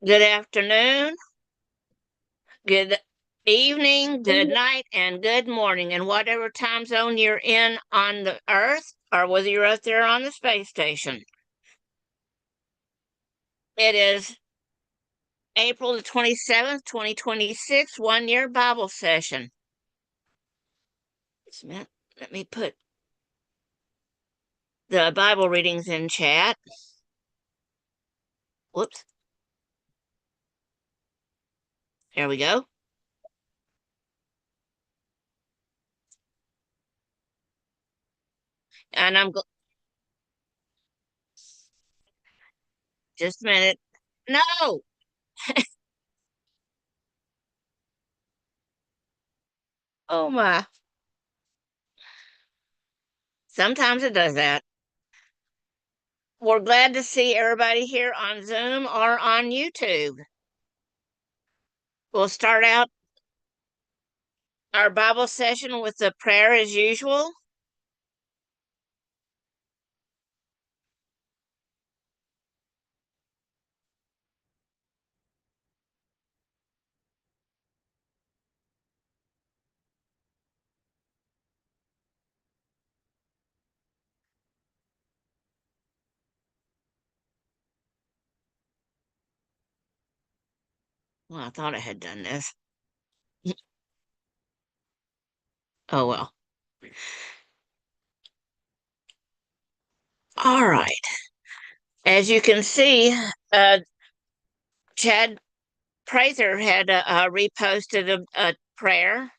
Good afternoon, good evening, good night, and good morning, and whatever time zone you're in on the Earth, or whether you're out there on the space station. It is April the 27th, 2026, 1 year Bible session. Let me put the Bible readings in chat. Whoops. There we go. And just a minute. No! Oh my. Sometimes it does that. We're glad to see everybody here on Zoom or on YouTube. We'll start out our Bible session with the prayer as usual. Well, I thought I had done this. Oh well. All right. As you can see, Chad Prather had reposted a prayer.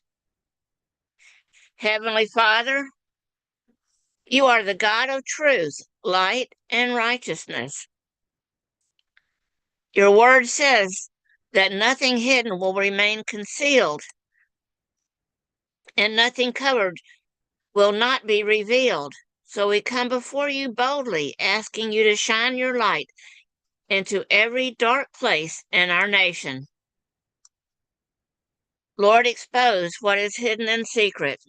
Heavenly Father, you are the God of truth, light, and righteousness. Your word says that nothing hidden will remain concealed, and nothing covered will not be revealed. So we come before you boldly, asking you to shine your light into every dark place in our nation. Lord, expose what is hidden in secret.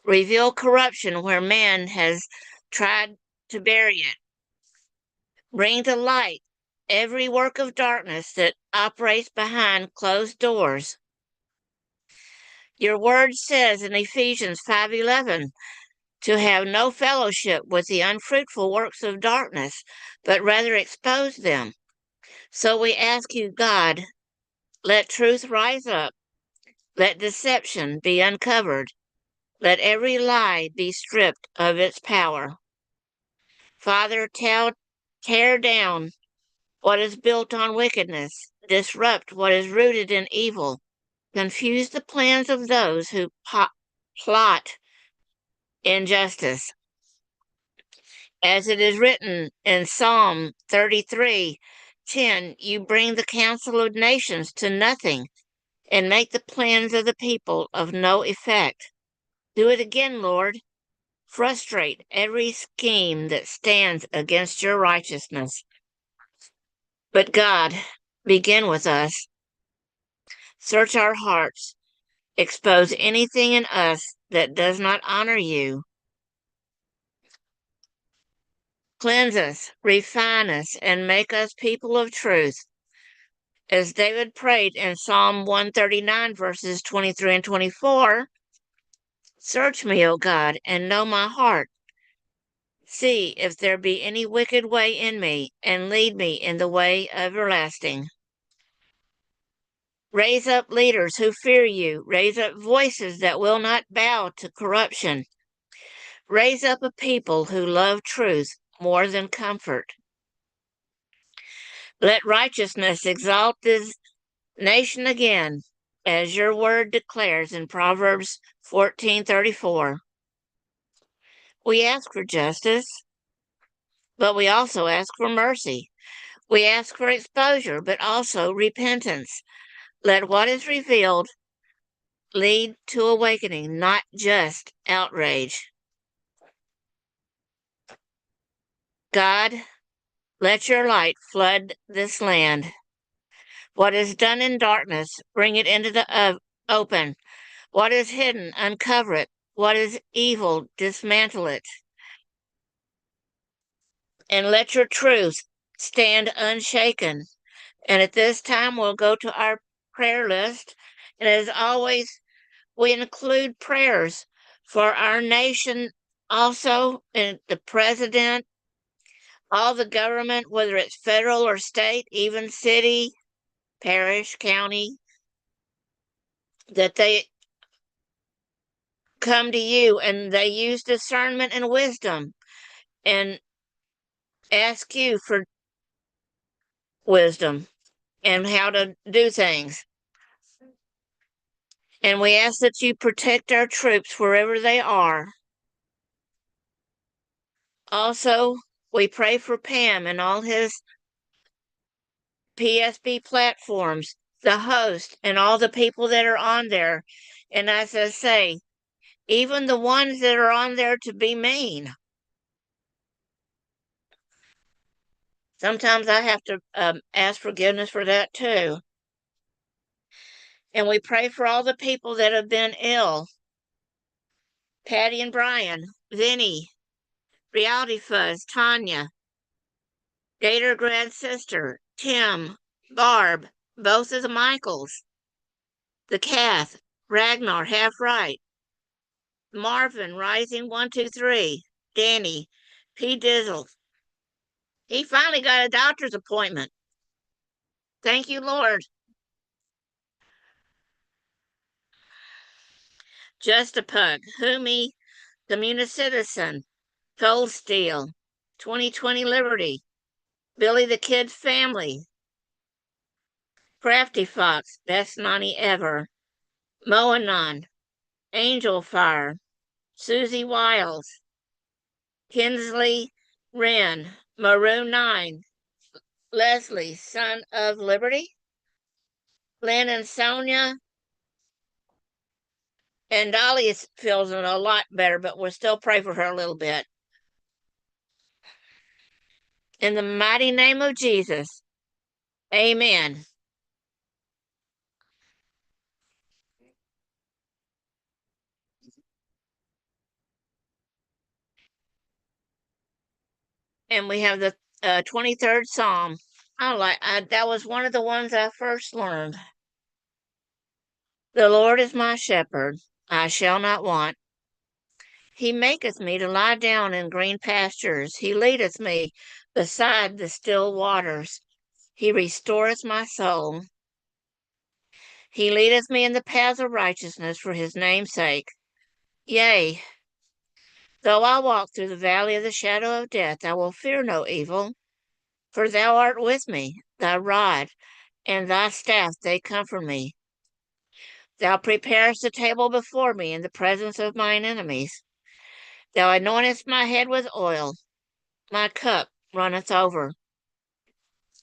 Reveal corruption where man has tried to bury it. Bring to light every work of darkness that operates behind closed doors. Your word says in Ephesians 5:11 to have no fellowship with the unfruitful works of darkness, but rather expose them. So we ask you, God, let truth rise up, let deception be uncovered, let every lie be stripped of its power. Father, tear down what is built on wickedness, disrupt what is rooted in evil, confuse the plans of those who plot injustice. As it is written in Psalm 33:10, you bring the counsel of nations to nothing and make the plans of the people of no effect. Do it again, Lord. Frustrate every scheme that stands against your righteousness. But God, begin with us. Search our hearts. Expose anything in us that does not honor you. Cleanse us, refine us, and make us people of truth. As David prayed in Psalm 139, verses 23 and 24, search me, O God, and know my heart. See if there be any wicked way in me, and lead me in the way everlasting. Raise up leaders who fear you. Raise up voices that will not bow to corruption. Raise up a people who love truth more than comfort. Let righteousness exalt this nation again, as your word declares in Proverbs 14:34. We ask for justice, but we also ask for mercy. We ask for exposure, but also repentance. Let what is revealed lead to awakening, not just outrage. God, let your light flood this land. What is done in darkness, bring it into the open. What is hidden, uncover it. What is evil, dismantle it. And let your truth stand unshaken. And at this time, we'll go to our prayer list. And as always, we include prayers for our nation also, and the president, all the government, whether it's federal or state, even city, parish, county, that they come to you and they use discernment and wisdom and ask you for wisdom and how to do things. And we ask that you protect our troops wherever they are. Also, we pray for Pam and all his PSB platforms, the host, and all the people that are on there. And as I say, even the ones that are on there to be mean. Sometimes I have to ask forgiveness for that too. And we pray for all the people that have been ill. Patty and Brian, Vinny, Reality Fuzz, Tanya, Gator Grad Sister, Tim, Barb, both of the Michaels, the Kath, Ragnar, Half Right, Marvin, Rising 123, Danny, P. Dizzle. He finally got a doctor's appointment. Thank you, Lord. Just a Pug, Humi, Community Citizen, Cold Steel, 2020 Liberty, Billy the Kid Family, Crafty Fox, Best Money Ever, Moanon, Angel Fire, Susie Wiles, Kinsley Wren, Maroon 9, Leslie, Son of Liberty, Lynn and Sonia, and Dolly feels a lot better, but we'll still pray for her a little bit. In the mighty name of Jesus, amen. And we have the 23rd Psalm. That was one of the ones I first learned. The Lord is my shepherd, I shall not want. He maketh me to lie down in green pastures. He leadeth me beside the still waters. He restoreth my soul. He leadeth me in the paths of righteousness for his name's sake. Yea, though I walk through the valley of the shadow of death, I will fear no evil, for thou art with me, thy rod and thy staff, they comfort me. Thou preparest a table before me in the presence of mine enemies. Thou anointest my head with oil, my cup runneth over.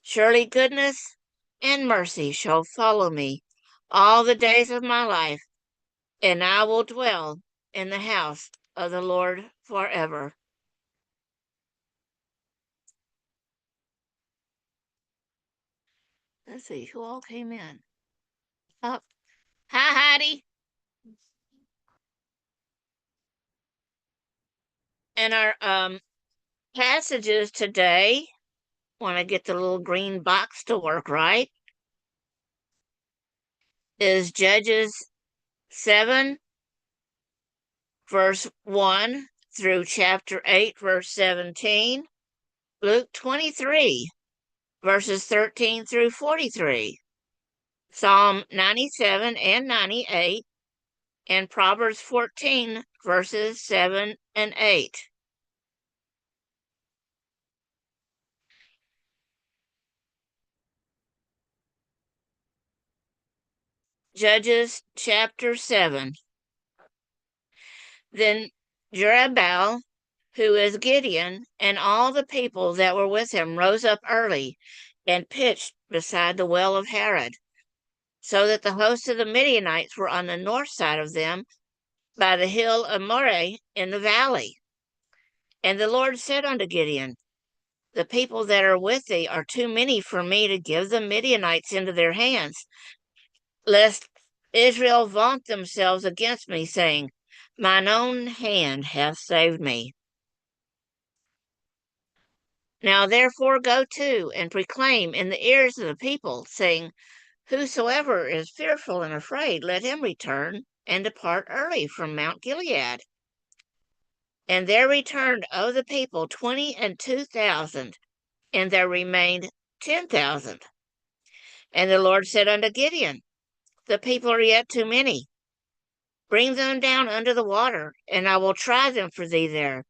Surely goodness and mercy shall follow me all the days of my life, and I will dwell in the house of the Lord forever. Let's see who all came in. Oh, hi, Heidi. And our passages today, want to get the little green box to work right, is Judges 7, verse 1 through chapter 8, verse 17, Luke 23, verses 13 through 43, Psalm 97 and 98, and Proverbs 14, verses 7 and 8. Judges chapter 7. Then Jerubbaal, who is Gideon, and all the people that were with him rose up early and pitched beside the well of Harod, so that the host of the Midianites were on the north side of them by the hill of Moreh in the valley. And the Lord said unto Gideon, the people that are with thee are too many for me to give the Midianites into their hands, lest Israel vaunt themselves against me, saying, mine own hand hath saved me. Now therefore go to and proclaim in the ears of the people, saying, Whosoever is fearful and afraid, let him return and depart early from Mount Gilead. And there returned of the people 22,000, and there remained 10,000. And the Lord said unto Gideon, The people are yet too many. Bring them down under the water, and I will try them for thee there.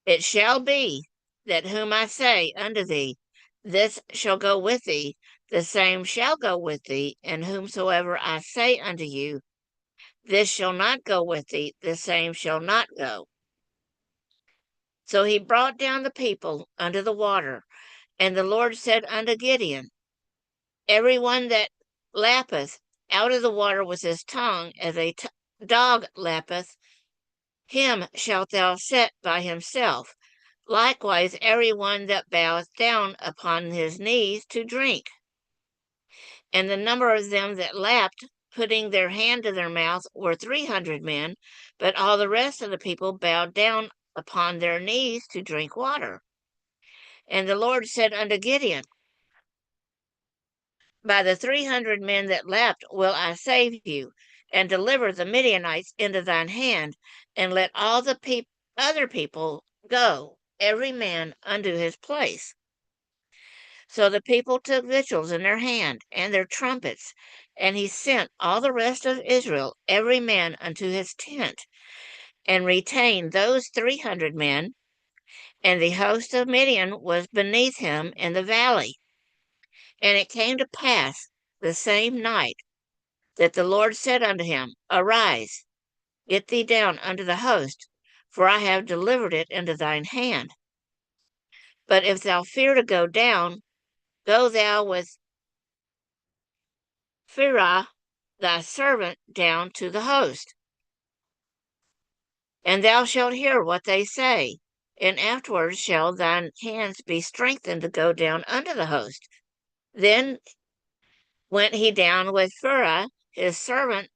It shall be that whom I say unto thee, This shall go with thee, the same shall go with thee, and whomsoever I say unto you, This shall not go with thee, the same shall not go. So he brought down the people under the water, and the Lord said unto Gideon, Every one that lappeth out of the water with his tongue, as a dog lappeth, him shalt thou set by himself. Likewise every one that boweth down upon his knees to drink. And the number of them that lapped, putting their hand to their mouth, were 300 men, but all the rest of the people bowed down upon their knees to drink water. And the Lord said unto Gideon, By the 300 men that lapped will I save you, and deliver the Midianites into thine hand, and let all the other people go, every man unto his place. So the people took victuals in their hand, and their trumpets, and he sent all the rest of Israel, every man unto his tent, and retained those 300 men, and the host of Midian was beneath him in the valley. And it came to pass the same night that the Lord said unto him, Arise, get thee down unto the host, for I have delivered it into thine hand. But if thou fear to go down, go thou with Phurah thy servant down to the host, and thou shalt hear what they say, and afterwards shall thine hands be strengthened to go down unto the host. Then went he down with Phurah his servant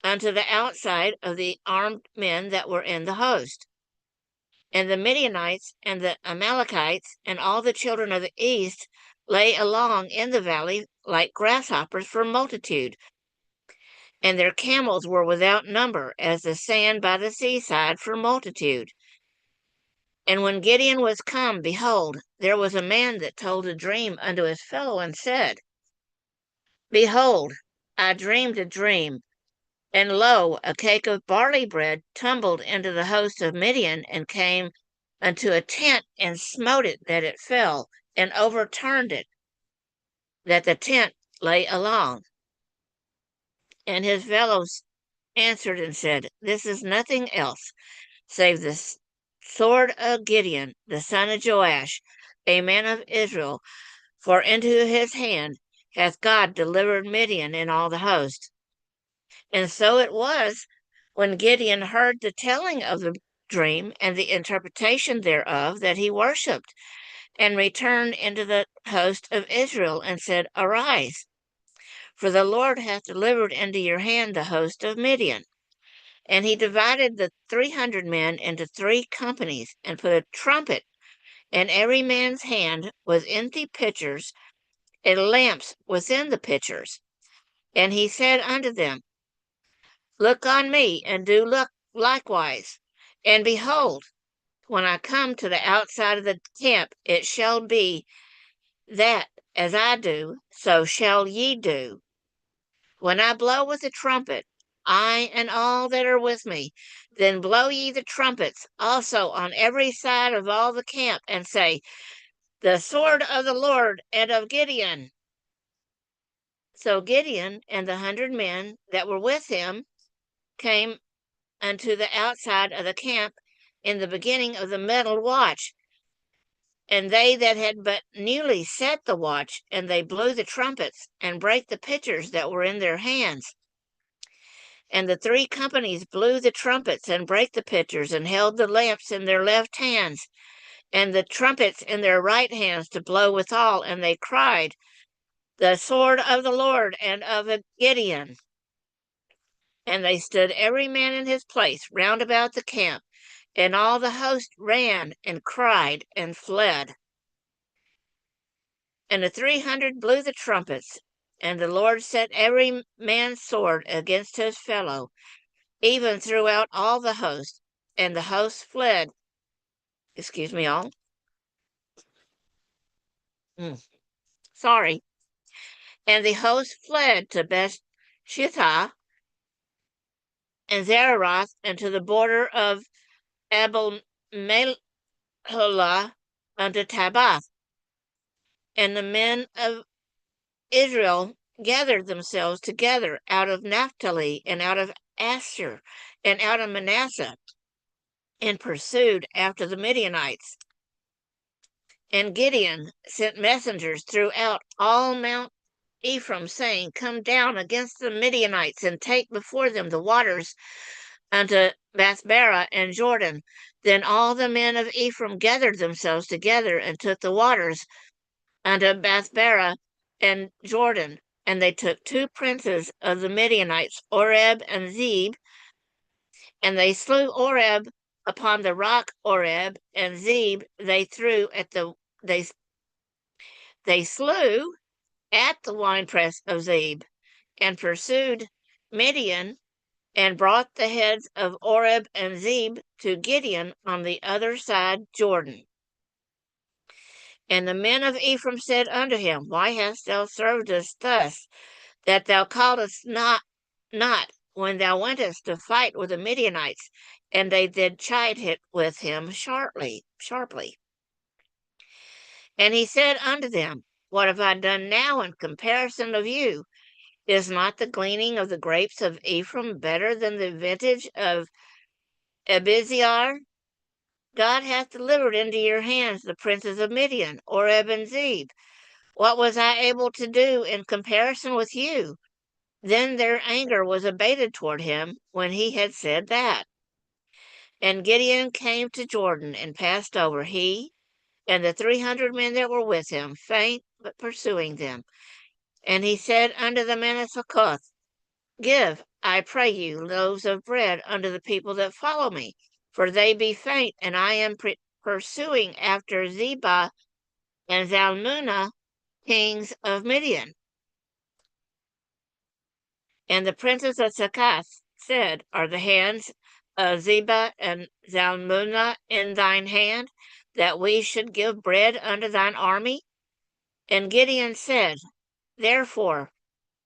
unto the outside of the armed men that were in the host. And the Midianites and the Amalekites and all the children of the east lay along in the valley like grasshoppers for multitude, and their camels were without number as the sand by the seaside for multitude. And when Gideon was come, behold, there was a man that told a dream unto his fellow, and said, Behold, I dreamed a dream, and lo, a cake of barley bread tumbled into the host of Midian, and came unto a tent, and smote it that it fell, and overturned it, that the tent lay along. And his fellows answered and said, This is nothing else save the sword of Gideon, the son of Joash, a man of Israel, for into his hand hath God delivered Midian and all the host. And so it was, when Gideon heard the telling of the dream and the interpretation thereof, that he worshipped, and returned into the host of Israel, and said, Arise, for the Lord hath delivered into your hand the host of Midian. And he divided the 300 men into 3 companies, and put a trumpet in every man's hand with empty pitchers, and lamps within the pitchers. And he said unto them, Look on me, and do look likewise. And behold, when I come to the outside of the camp, it shall be that as I do, so shall ye do. When I blow with the trumpet, I and all that are with me, then blow ye the trumpets also on every side of all the camp, and say, The sword of the Lord and of Gideon. So Gideon and the 100 men that were with him came unto the outside of the camp in the beginning of the middle watch. And they that had but newly set the watch, and they blew the trumpets, and brake the pitchers that were in their hands. And the 3 companies blew the trumpets, and brake the pitchers, and held the lamps in their left hands, and the trumpets in their right hands to blow withal. And they cried, The sword of the Lord and of Gideon. And they stood every man in his place round about the camp, and all the host ran and cried and fled. And the 300 blew the trumpets, and the Lord set every man's sword against his fellow, even throughout all the host. And the host fled. Excuse me, all. Sorry. And the host fled to Beth-shittah and Zeraroth, and to the border of Abel-meholah unto Tabbath. And the men of Israel gathered themselves together out of Naphtali and out of Asher and out of Manasseh, and pursued after the Midianites. And Gideon sent messengers throughout all Mount Ephraim, saying, Come down against the Midianites, and take before them the waters unto Bethbara and Jordan. Then all the men of Ephraim gathered themselves together, and took the waters unto Bethbara and Jordan. And they took 2 princes of the Midianites, Oreb and Zeb, and they slew Oreb upon the rock Oreb, and Zeb they threw at the they slew at the winepress of Zeb, and pursued Midian, and brought the heads of Oreb and Zeb to Gideon on the other side Jordan. And the men of Ephraim said unto him, Why hast thou served us thus, that thou calledst not when thou wentest to fight with the Midianites? And they did chide with him sharply. And he said unto them, What have I done now in comparison of you? Is not the gleaning of the grapes of Ephraim better than the vintage of Abiezr? God hath delivered into your hands the princes of Midian, Oreb and Zeb. What was I able to do in comparison with you? Then their anger was abated toward him when he had said that. And Gideon came to Jordan and passed over, he and the 300 men that were with him, faint but pursuing them. And he said unto the men of Succoth, Give, I pray you, loaves of bread unto the people that follow me, for they be faint, and I am pursuing after Zebah and Zalmunna, kings of Midian. And the princes of Succoth said, Are the hands of Zebah and Zalmunna in thine hand, that we should give bread unto thine army? And Gideon said, Therefore,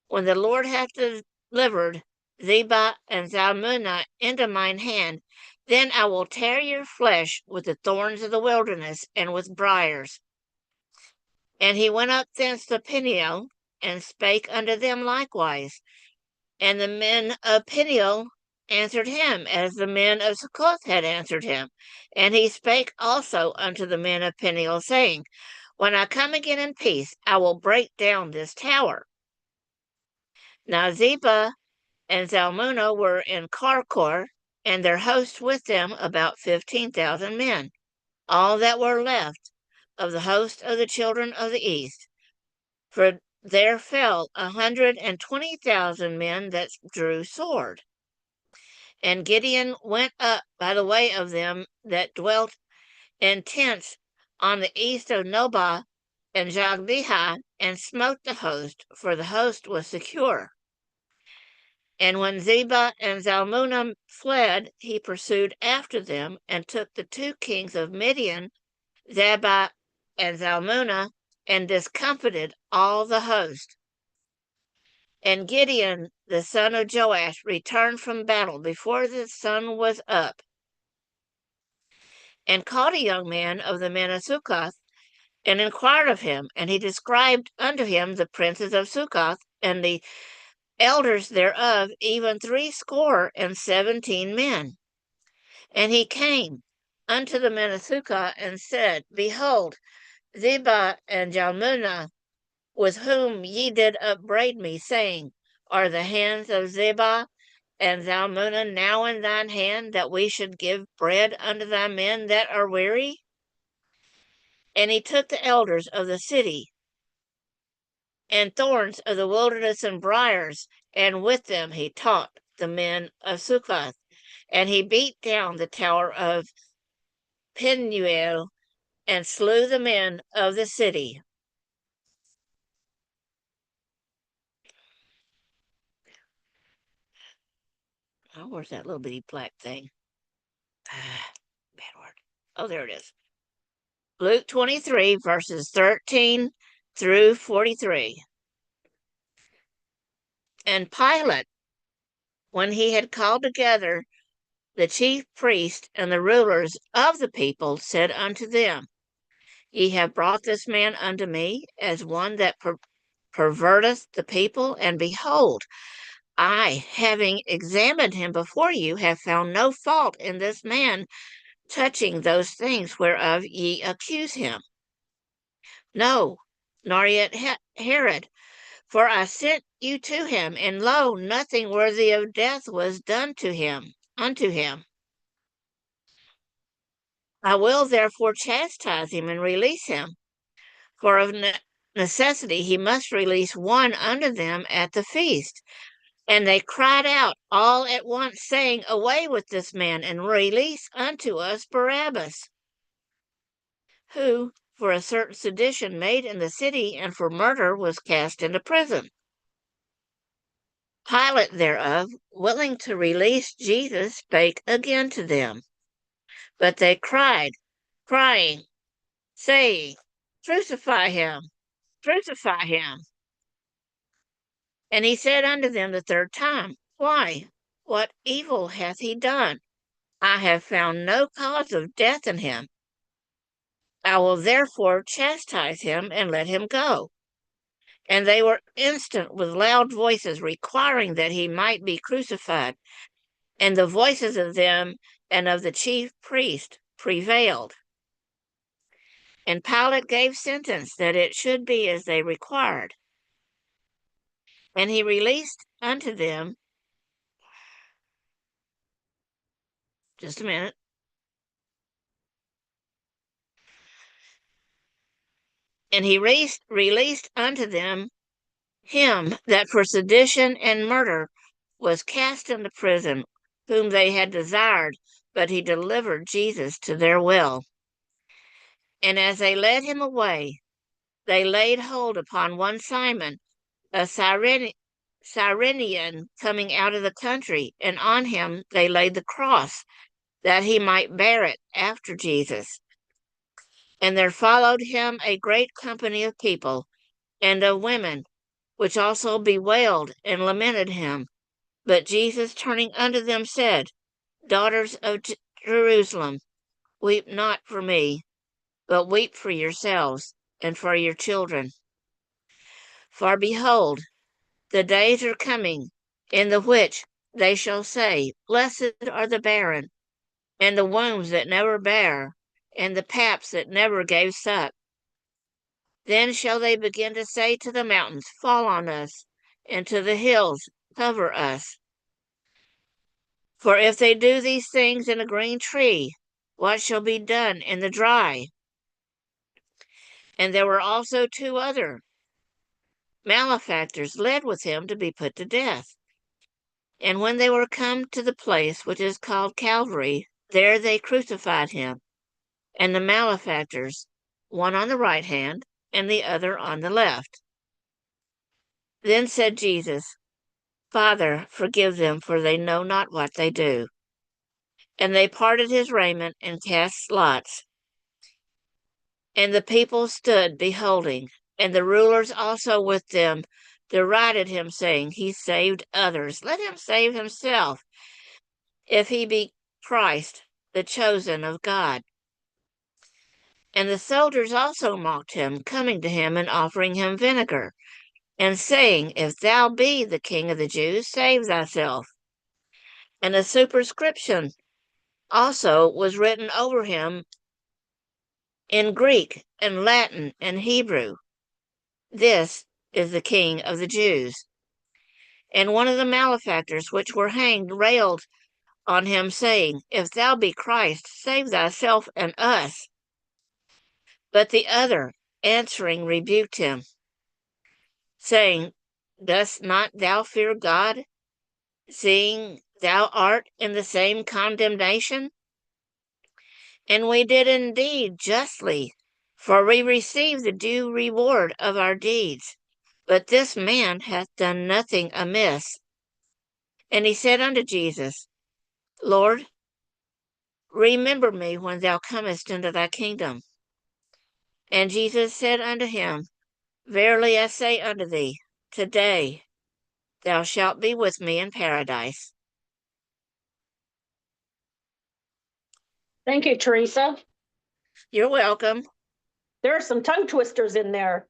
when the Lord hath delivered Zebah and Zalmunna into mine hand, then I will tear your flesh with the thorns of the wilderness and with briars. And he went up thence to Peniel, and spake unto them likewise. And the men of Peniel answered him, as the men of Succoth had answered him. And he spake also unto the men of Peniel, saying, When I come again in peace, I will break down this tower. Now Zebah and Zalmunna were in Karkor, and their host with them about 15,000 men, all that were left of the host of the children of the east. For there fell 120,000 men that drew sword. And Gideon went up by the way of them that dwelt in tents on the east of Nobah and Jogbehah, and smote the host, for the host was secure. And when Zebah and Zalmunna fled, he pursued after them, and took the 2 kings of Midian, Zebah and Zalmunna, and discomfited all the host. And Gideon, the son of Joash, returned from battle before the sun was up, and caught a young man of the men of Succoth, and inquired of him. And he described unto him the princes of Succoth, and the elders thereof, even 70 men. And he came unto the men of Succoth, and said, Behold, Zebah and Zalmunna, with whom ye did upbraid me, saying, Are the hands of Zebah and Zalmunna now in thine hand, that we should give bread unto thy men that are weary? And he took the elders of the city, and thorns of the wilderness and briars, and with them he taught the men of Succoth. And he beat down the tower of Penuel, and slew the men of the city. Oh, where's that little bitty black thing? Ah, bad word. Oh, there it is. Luke 23, verses 13 through 43. And Pilate, when he had called together the chief priests and the rulers of the people, said unto them, Ye have brought this man unto me as one that perverteth the people, and behold, I, having examined him before you, have found no fault in this man touching those things whereof ye accuse him. No, nor yet Herod, for I sent you to him, and lo, nothing worthy of death was done unto him. I will therefore chastise him and release him, for of necessity he must release one unto them at the feast. And they cried out all at once, saying, Away with this man, and release unto us Barabbas, who for a certain sedition made in the city, and for murder was cast into prison. Pilate thereof, willing to release Jesus, spake again to them. But they cried, crying, saying, Crucify him, crucify him. And he said unto them the third time, Why, what evil hath he done? I have found no cause of death in him. I will therefore chastise him and let him go. And they were instant with loud voices, requiring that he might be crucified. And the voices of them and of the chief priest prevailed. And Pilate gave sentence that it should be as they required. And he released unto them, just a minute, and he released unto them him that for sedition and murder was cast into prison, whom they had desired, but he delivered Jesus to their will. And as they led him away, they laid hold upon one Simon, a Cyrenian, coming out of the country, and on him they laid the cross, that he might bear it after Jesus. And there followed him a great company of people, and of women, which also bewailed and lamented him. But Jesus, turning unto them, said, Daughters of Jerusalem, weep not for me, but weep for yourselves and for your children. For behold, the days are coming, in the which they shall say, Blessed are the barren, and the wombs that never bare, and the paps that never gave suck. Then shall they begin to say to the mountains, Fall on us, and to the hills, Cover us. For if they do these things in a green tree, what shall be done in the dry? And there were also two other malefactors led with him to be put to death. And when they were come to the place which is called Calvary, there they crucified him, and the malefactors, one on the right hand, and the other on the left. Then said Jesus, Father, forgive them, for they know not what they do. And they parted his raiment and cast lots. And the people stood beholding, and the rulers also with them derided him, saying, He saved others. Let him save himself, if he be Christ, the chosen of God. And the soldiers also mocked him, coming to him and offering him vinegar, and saying, If thou be the King of the Jews, save thyself. And a superscription also was written over him in Greek and Latin and Hebrew, This is the King of the Jews. And one of the malefactors which were hanged railed on him, saying, If thou be Christ, save thyself and us. But the other, answering, rebuked him, saying, Dost not thou fear God, seeing thou art in the same condemnation? And we did indeed justly, for we receive the due reward of our deeds. But this man hath done nothing amiss. And he said unto Jesus, Lord, remember me when thou comest into thy kingdom. And Jesus said unto him, Verily I say unto thee, today thou shalt be with me in paradise. Thank you, Teresa. You're welcome. There are some tongue twisters in there.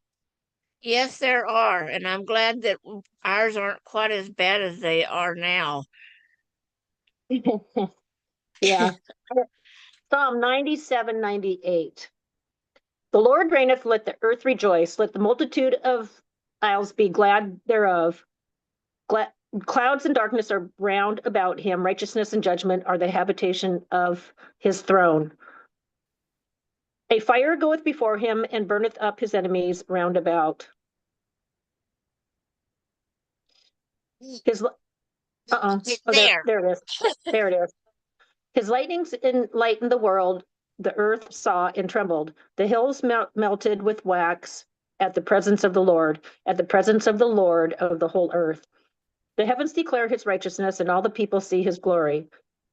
Yes, there are, and I'm glad that ours aren't quite as bad as they are now. Yeah. Psalm 97:98. The Lord reigneth, let the earth rejoice, let the multitude of isles be glad thereof. Clouds and darkness are round about him, righteousness and judgment are the habitation of his throne. A fire goeth before him and burneth up his enemies round about. His It's oh, there. there it is. There it is. His lightnings enlightened the world. The earth saw and trembled. The hills melted with wax at the presence of the Lord, at the presence of the Lord of the whole earth. The heavens declare his righteousness, and all the people see his glory.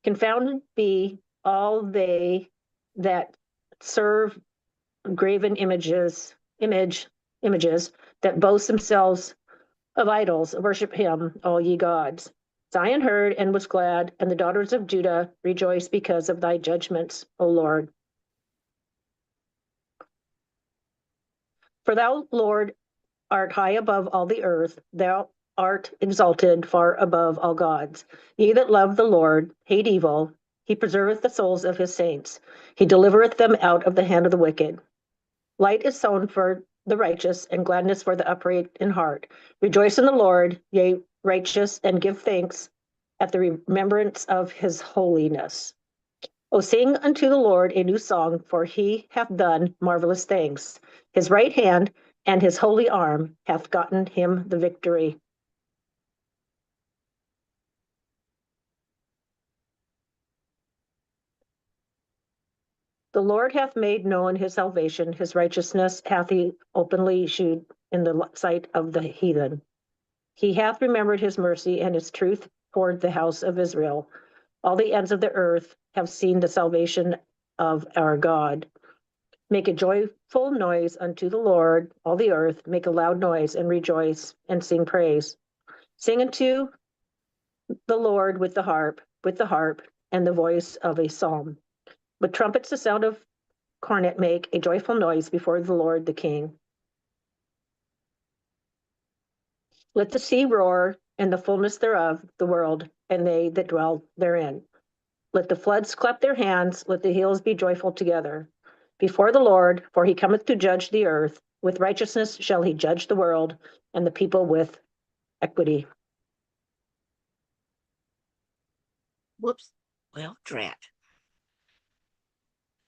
Confounded be all they that serve graven images that boast themselves of idols, worship him, all ye gods. Zion heard and was glad, and the daughters of Judah rejoiced because of thy judgments, O Lord. For thou, Lord, art high above all the earth, thou art exalted far above all gods. Ye that love the Lord hate evil. He preserveth the souls of his saints. He delivereth them out of the hand of the wicked. Light is sown for the righteous, and gladness for the upright in heart. Rejoice in the Lord, yea, righteous, and give thanks at the remembrance of his holiness. O sing unto the Lord a new song, for he hath done marvelous things. His right hand and his holy arm hath gotten him the victory. The Lord hath made known his salvation, his righteousness hath he openly shewed in the sight of the heathen. He hath remembered his mercy and his truth toward the house of Israel. All the ends of the earth have seen the salvation of our God. Make a joyful noise unto the Lord, all the earth. Make a loud noise and rejoice and sing praise. Sing unto the Lord with the harp, and the voice of a psalm. With trumpets, the sound of cornet, make a joyful noise before the Lord the King. Let the sea roar, and the fullness thereof, the world, and they that dwell therein. Let the floods clap their hands, let the hills be joyful together. Before the Lord, for he cometh to judge the earth. With righteousness shall he judge the world, and the people with equity. Whoops. Well, drat.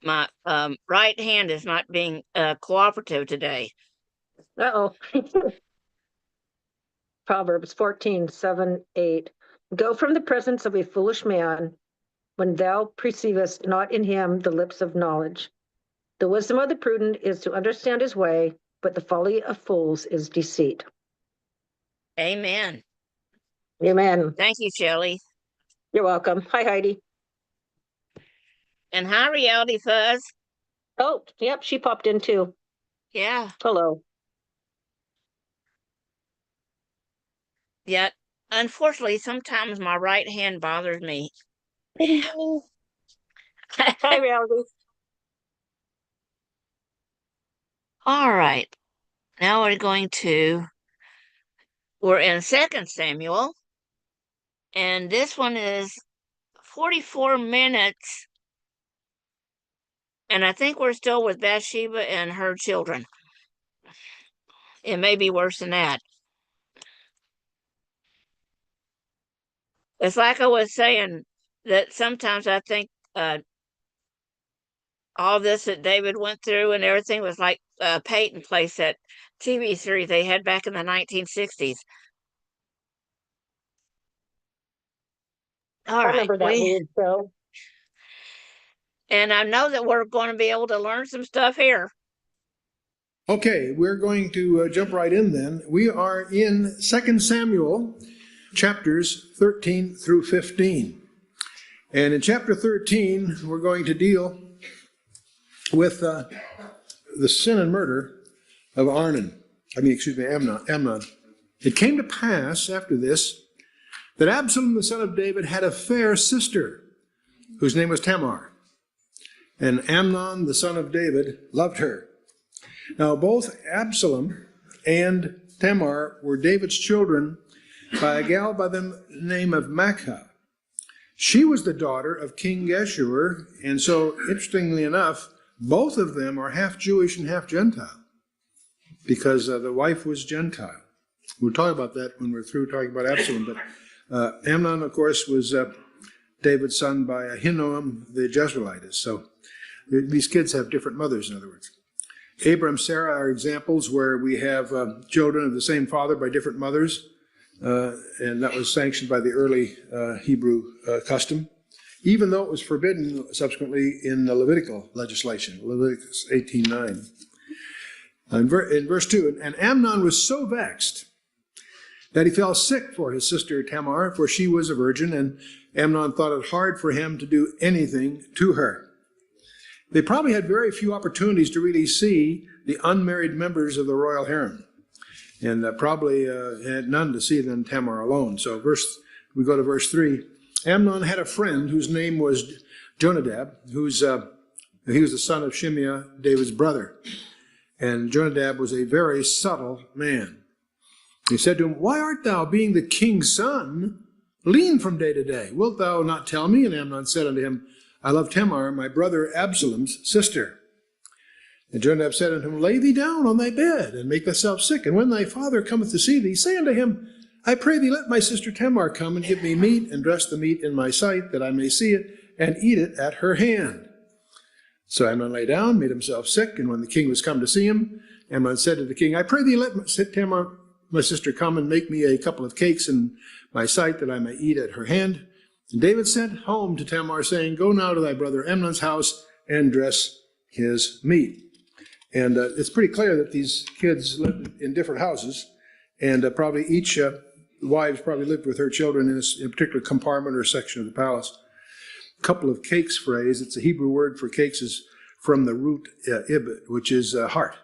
My right hand is not being cooperative today. Uh-oh. Proverbs 14:7-8. Go from the presence of a foolish man when thou perceivest not in him the lips of knowledge. The wisdom of the prudent is to understand his way, but the folly of fools is deceit. Amen. Amen. Thank you, Shelley. You're welcome. Hi, Heidi. And hi, Reality Fuzz. Oh, yep, she popped in too. Yeah. Hello. Yet, unfortunately, sometimes my right hand bothers me. Hi, Reality. All right. Now we're in 2 Samuel, and this one is 44 minutes, and I think we're still with Bathsheba and her children. It may be worse than that. It's like I was saying that sometimes I think all this that David went through and everything was like Peyton Place, that TV series they had back in the 1960s. All I right, remember that weird show. and I know that we're going to be able to learn some stuff here. Okay, we're going to jump right in then. We are in 2 Samuel. chapters 13 through 15. And in chapter 13, we're going to deal with the sin and murder of Amnon. It came to pass after this that Absalom, the son of David, had a fair sister whose name was Tamar. And Amnon, the son of David, loved her. Now, both Absalom and Tamar were David's children by a gal by the name of Maachah. She was the daughter of King Geshur, and so, interestingly enough, both of them are half Jewish and half Gentile, because the wife was Gentile. We'll talk about that when we're through talking about Absalom, but Amnon, of course, was David's son by Ahinoam the Jezreelitess. So these kids have different mothers, in other words. Abram, Sarah are examples where we have children of the same father by different mothers, and that was sanctioned by the early Hebrew custom, even though it was forbidden subsequently in the Levitical legislation, Leviticus 18:9. In verse 2, and Amnon was so vexed that he fell sick for his sister Tamar, for she was a virgin, and Amnon thought it hard for him to do anything to her. They probably had very few opportunities to really see the unmarried members of the royal harem, and probably had none to see than Tamar alone. So we go to verse 3. Amnon had a friend whose name was Jonadab, he was the son of Shimeah, David's brother. And Jonadab was a very subtle man. He said to him, why art thou, being the king's son, lean from day to day? Wilt thou not tell me? And Amnon said unto him, I love Tamar, my brother Absalom's sister. And Jonadab said unto him, lay thee down on thy bed, and make thyself sick. And when thy father cometh to see thee, say unto him, I pray thee, let my sister Tamar come and give me meat, and dress the meat in my sight, that I may see it, and eat it at her hand. So Amnon lay down, made himself sick, and when the king was come to see him, Amnon said to the king, I pray thee, let Tamar, my sister, come and make me a couple of cakes in my sight, that I may eat at her hand. And David sent home to Tamar, saying, go now to thy brother Amnon's house, and dress his meat. And it's pretty clear that these kids lived in different houses, and probably each wives probably lived with her children in a particular compartment or section of the palace. Couple of cakes phrase, it's a Hebrew word for cakes, is from the root ibid, which is heart.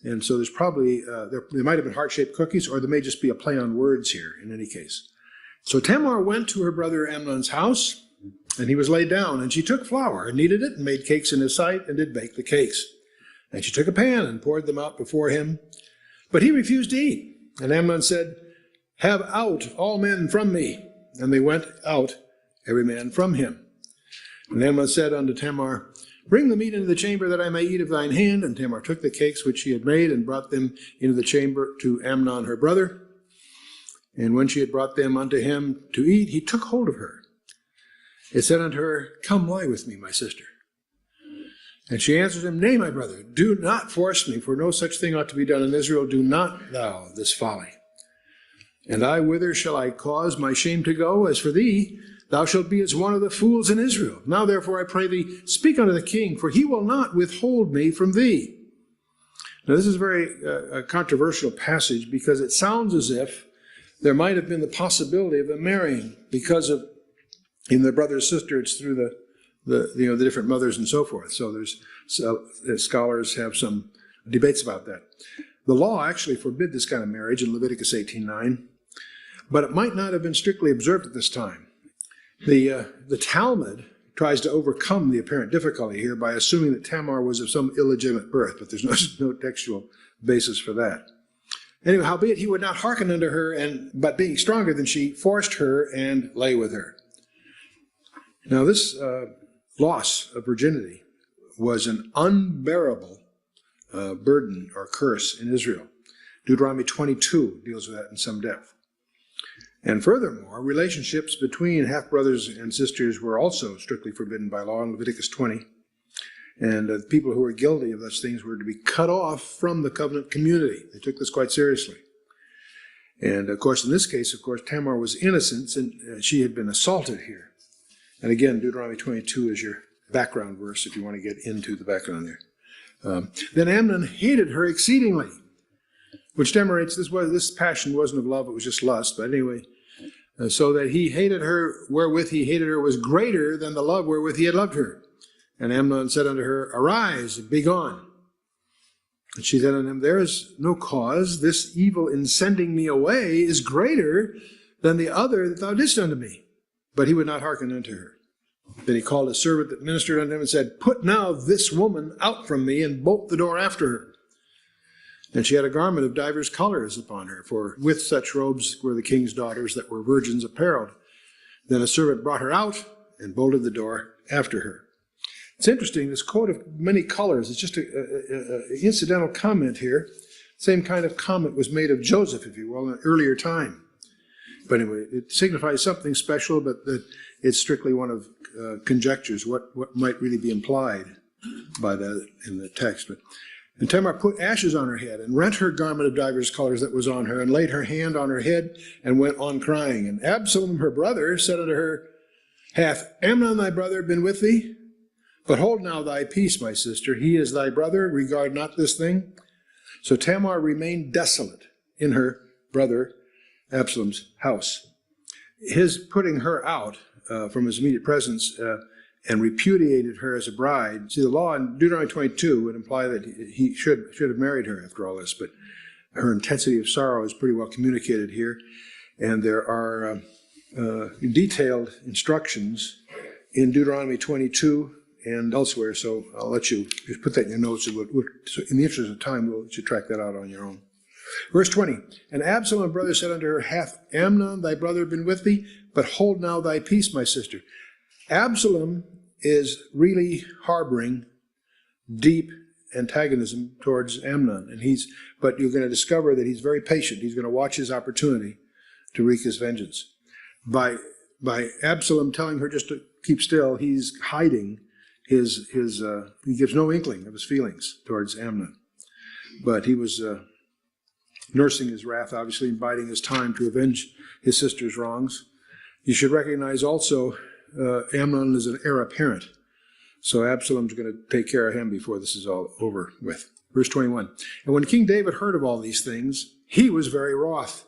And so there's probably, there might have been heart-shaped cookies, or there may just be a play on words here in any case. So Tamar went to her brother Amnon's house, and he was laid down, and she took flour and kneaded it and made cakes in his sight and did bake the cakes. And she took a pan and poured them out before him, but he refused to eat. And Amnon said, have out all men from me. And they went out, every man from him. And Amnon said unto Tamar, bring the meat into the chamber, that I may eat of thine hand. And Tamar took the cakes which she had made, and brought them into the chamber to Amnon her brother. And when she had brought them unto him to eat, he took hold of her. It said unto her, come lie with me, my sister. And she answered him, nay, my brother, do not force me, for no such thing ought to be done in Israel. Do not thou this folly. And I, whither shall I cause my shame to go? As for thee, thou shalt be as one of the fools in Israel. Now therefore I pray thee, speak unto the king, for he will not withhold me from thee. Now this is a very controversial passage, because it sounds as if there might have been the possibility of them marrying, because of, in their brother and sister, it's through the different mothers and so forth. So scholars have some debates about that. The law actually forbid this kind of marriage in Leviticus 18:9, but it might not have been strictly observed at this time. The Talmud tries to overcome the apparent difficulty here by assuming that Tamar was of some illegitimate birth, but there's no textual basis for that. Anyway, howbeit he would not hearken unto her, but being stronger than she, forced her and lay with her. Now this loss of virginity was an unbearable burden or curse in Israel. Deuteronomy 22 deals with that in some depth. And furthermore, relationships between half-brothers and sisters were also strictly forbidden by law in Leviticus 20. And the people who were guilty of such things were to be cut off from the covenant community. They took this quite seriously. And of course, in this case, Tamar was innocent, and she had been assaulted here. And again, Deuteronomy 22 is your background verse if you want to get into the background there. Then Amnon hated her exceedingly, which demonstrates this passion wasn't of love, it was just lust. But anyway, so that he hated her wherewith he hated her was greater than the love wherewith he had loved her. And Amnon said unto her, Arise, be gone. And she said unto him, There is no cause. This evil in sending me away is greater than the other that thou didst unto me. But he would not hearken unto her. Then he called a servant that ministered unto him and said, Put now this woman out from me, and bolt the door after her. And she had a garment of divers colors upon her, for with such robes were the king's daughters that were virgins apparelled. Then a servant brought her out and bolted the door after her. It's interesting, this coat of many colors is just an incidental comment here. Same kind of comment was made of Joseph, if you will, in an earlier time. But anyway, it signifies something special, but that it's strictly one of conjectures, what might really be implied by that in the text. And Tamar put ashes on her head, and rent her garment of divers colors that was on her, and laid her hand on her head, and went on crying. And Absalom her brother said unto her, Hath Amnon thy brother been with thee? But hold now thy peace, my sister. He is thy brother. Regard not this thing. So Tamar remained desolate in her brother Absalom's house. His putting her out from his immediate presence and repudiated her as a bride. See, the law in Deuteronomy 22 would imply that he should have married her after all this, but her intensity of sorrow is pretty well communicated here. And there are detailed instructions in Deuteronomy 22 and elsewhere, so I'll let you just put that in your notes. So in the interest of time, we'll let you track that out on your own. Verse 20, And Absalom brother said unto her, Hath Amnon thy brother been with thee? But hold now thy peace, my sister. Absalom is really harboring deep antagonism towards Amnon, but you're going to discover that he's very patient. He's going to watch his opportunity to wreak his vengeance. By Absalom telling her just to keep still, he's hiding he gives no inkling of his feelings towards Amnon. But he was nursing his wrath, obviously, and biding his time to avenge his sister's wrongs. You should recognize also Amnon is an heir apparent. So Absalom's going to take care of him before this is all over with. Verse 21, And when King David heard of all these things, he was very wroth.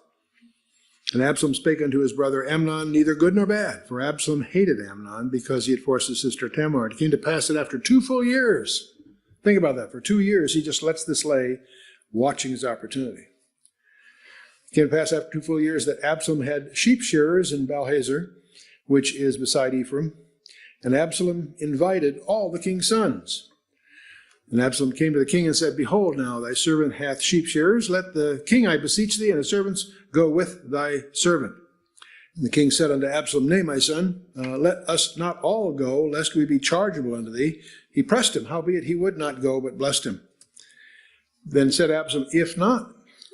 And Absalom spake unto his brother Amnon, neither good nor bad. For Absalom hated Amnon because he had forced his sister Tamar. It came to pass that after 2 full years, think about that, for 2 years he just lets this lay, watching his opportunity. It came to pass after 2 full years that Absalom had sheep shearers in Baalhazor, which is beside Ephraim. And Absalom invited all the king's sons. And Absalom came to the king and said, Behold, now thy servant hath sheep shearers. Let the king, I beseech thee, and the servants go with thy servant. And the king said unto Absalom, Nay, my son, let us not all go, lest we be chargeable unto thee. He pressed him, howbeit he would not go, but blessed him. Then said Absalom, If not,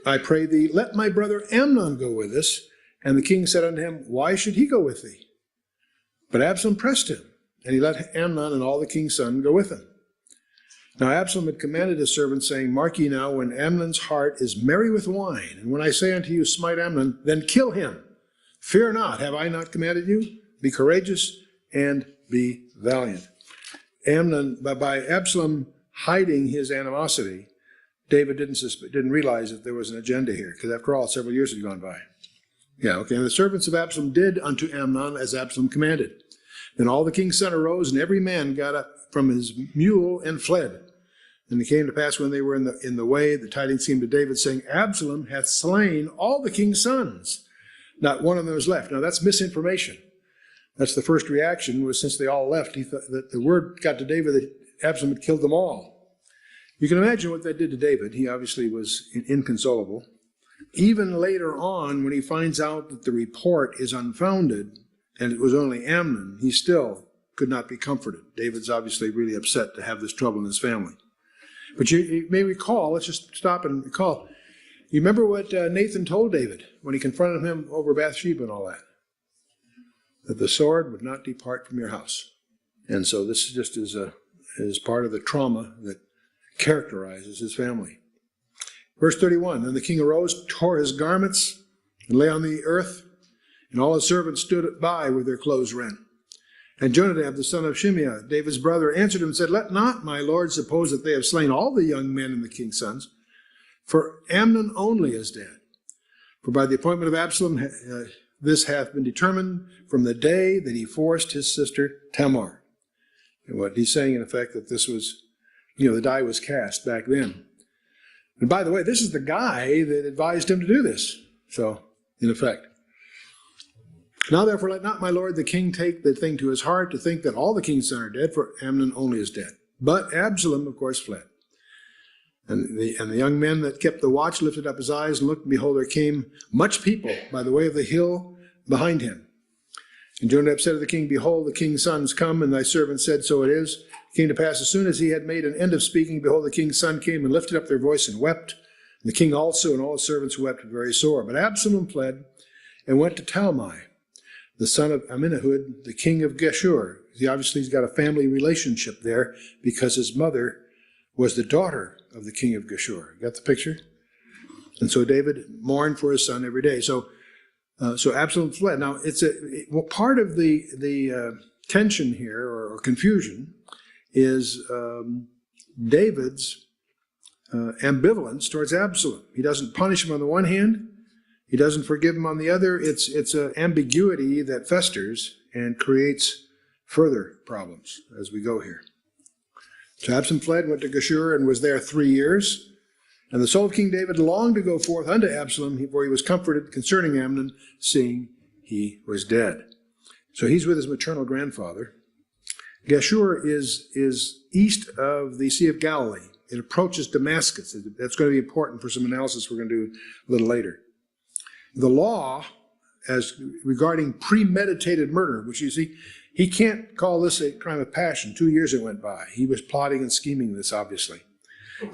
I pray thee, let my brother Amnon go with us. And the king said unto him, Why should he go with thee? But Absalom pressed him, and he let Amnon and all the king's sons go with him. Now Absalom had commanded his servants, saying, Mark ye now, when Amnon's heart is merry with wine, and when I say unto you, Smite Amnon, then kill him. Fear not, have I not commanded you? Be courageous and be valiant. Amnon, by Absalom hiding his animosity, David didn't realize that there was an agenda here, because after all, several years had gone by. Yeah, okay. And the servants of Absalom did unto Amnon as Absalom commanded. Then all the king's sons arose, and every man got up from his mule and fled. And it came to pass when they were in the way, the tidings came to David, saying, Absalom hath slain all the king's sons. Not one of them is left. Now that's misinformation. That's the first reaction, was since they all left, he thought that the word got to David that Absalom had killed them all. You can imagine what that did to David. He obviously was inconsolable. Even later on, when he finds out that the report is unfounded, and it was only Amnon, he still could not be comforted. David's obviously really upset to have this trouble in his family. But you may recall, let's just stop and recall, you remember what Nathan told David when he confronted him over Bathsheba and all that? That the sword would not depart from your house. And so this just is part of the trauma that characterizes his family. Verse 31, Then the king arose, tore his garments, and lay on the earth, and all his servants stood by with their clothes rent. And Jonadab, the son of Shimeah, David's brother, answered him and said, Let not my lord suppose that they have slain all the young men and the king's sons, for Amnon only is dead. For by the appointment of Absalom, this hath been determined from the day that he forced his sister Tamar. And what he's saying, in effect, that this was, the die was cast back then. And by the way, this is the guy that advised him to do this. So, in effect. Now therefore let not my lord the king take the thing to his heart to think that all the king's sons are dead, for Amnon only is dead. But Absalom, of course, fled. And the young men that kept the watch lifted up his eyes and looked, and behold, there came much people by the way of the hill behind him. And Jonadab said to the king, behold, the king's sons come, and thy servant said, so it is. It came to pass, as soon as he had made an end of speaking, behold, the king's son came and lifted up their voice and wept. And the king also and all his servants wept very sore. But Absalom fled and went to Talmai, the son of Amminahud, the king of Geshur. He's got a family relationship there because his mother was the daughter of the king of Geshur. You got the picture? And so David mourned for his son every day. So Absalom fled. Now, part of the tension here, or confusion, is David's ambivalence towards Absalom. He doesn't punish him on the one hand. He doesn't forgive him on the other. It's an ambiguity that festers and creates further problems as we go here. So Absalom fled, went to Geshur, and was there 3 years. And the soul of King David longed to go forth unto Absalom, for he was comforted concerning Amnon, seeing he was dead. So he's with his maternal grandfather. Geshur is east of the Sea of Galilee. It approaches Damascus. That's going to be important for some analysis we're going to do a little later. The law, as regarding premeditated murder, which you see, he can't call this a crime of passion. 2 years it went by. He was plotting and scheming this, obviously.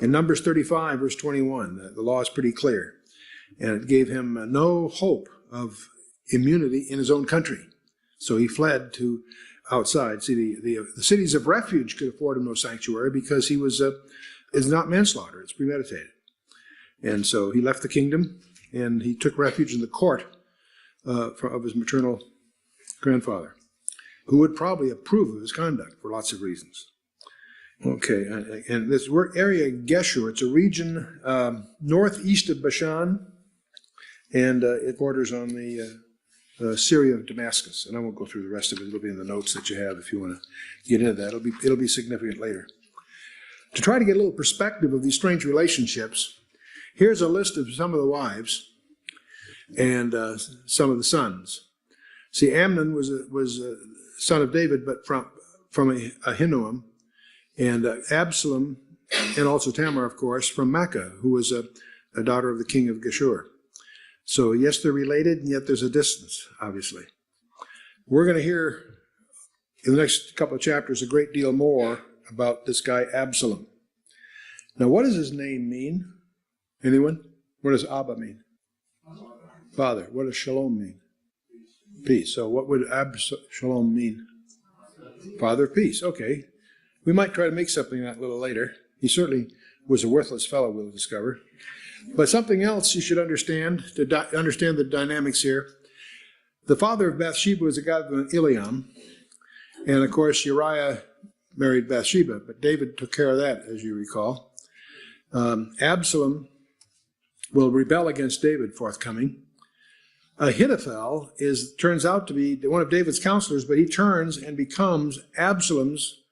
In Numbers 35, verse 21, the law is pretty clear. And it gave him no hope of immunity in his own country. So he fled to outside. See, the cities of refuge could afford him no sanctuary because he was, it's not manslaughter, it's premeditated. And so he left the kingdom and he took refuge in the court of his maternal grandfather, who would probably approve of his conduct for lots of reasons. Okay, and this area, Geshur, it's a region northeast of Bashan, and it borders on the Syria of Damascus. And I won't go through the rest of it. It'll be in the notes that you have if you want to get into that. It'll be significant later. To try to get a little perspective of these strange relationships, here's a list of some of the wives and some of the sons. See, Amnon was a son of David, but from Ahinoam, and Absalom, and also Tamar, of course, from Maacah, who was a daughter of the king of Geshur. So yes, they're related, and yet there's a distance, obviously. We're going to hear in the next couple of chapters a great deal more about this guy Absalom. Now, what does his name mean? Anyone? What does Abba mean? Father. What does Shalom mean? Peace. So what would Shalom mean? Father of peace. Okay. We might try to make something of that a little later. He certainly was a worthless fellow, we'll discover. But something else you should understand, to understand the dynamics here. The father of Bathsheba was a guy named Eliam. And of course, Uriah married Bathsheba, but David took care of that, as you recall. Absalom will rebel against David forthcoming. Ahithophel turns out to be one of David's counselors, but he turns and becomes Absalom's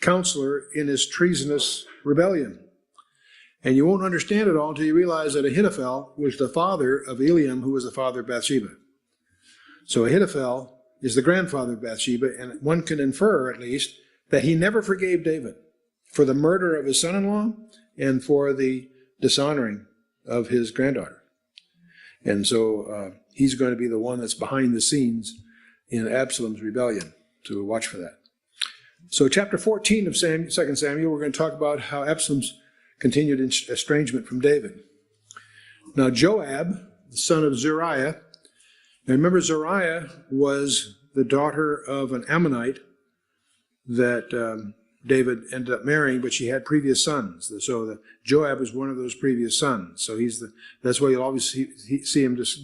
counselor in his treasonous rebellion. And you won't understand it all until you realize that Ahithophel was the father of Eliam, who was the father of Bathsheba. So Ahithophel is the grandfather of Bathsheba, and one can infer, at least, that he never forgave David for the murder of his son-in-law and for the dishonoring of his granddaughter. And so he's going to be the one that's behind the scenes in Absalom's rebellion. So we'll watch for that. So chapter 14 of 2 Samuel, we're going to talk about how Absalom's continued estrangement from David. Now Joab, the son of Zeruiah, now remember Zeruiah was the daughter of an Ammonite that David ended up marrying, but she had previous sons. So Joab is one of those previous sons. So that's why you'll always see him just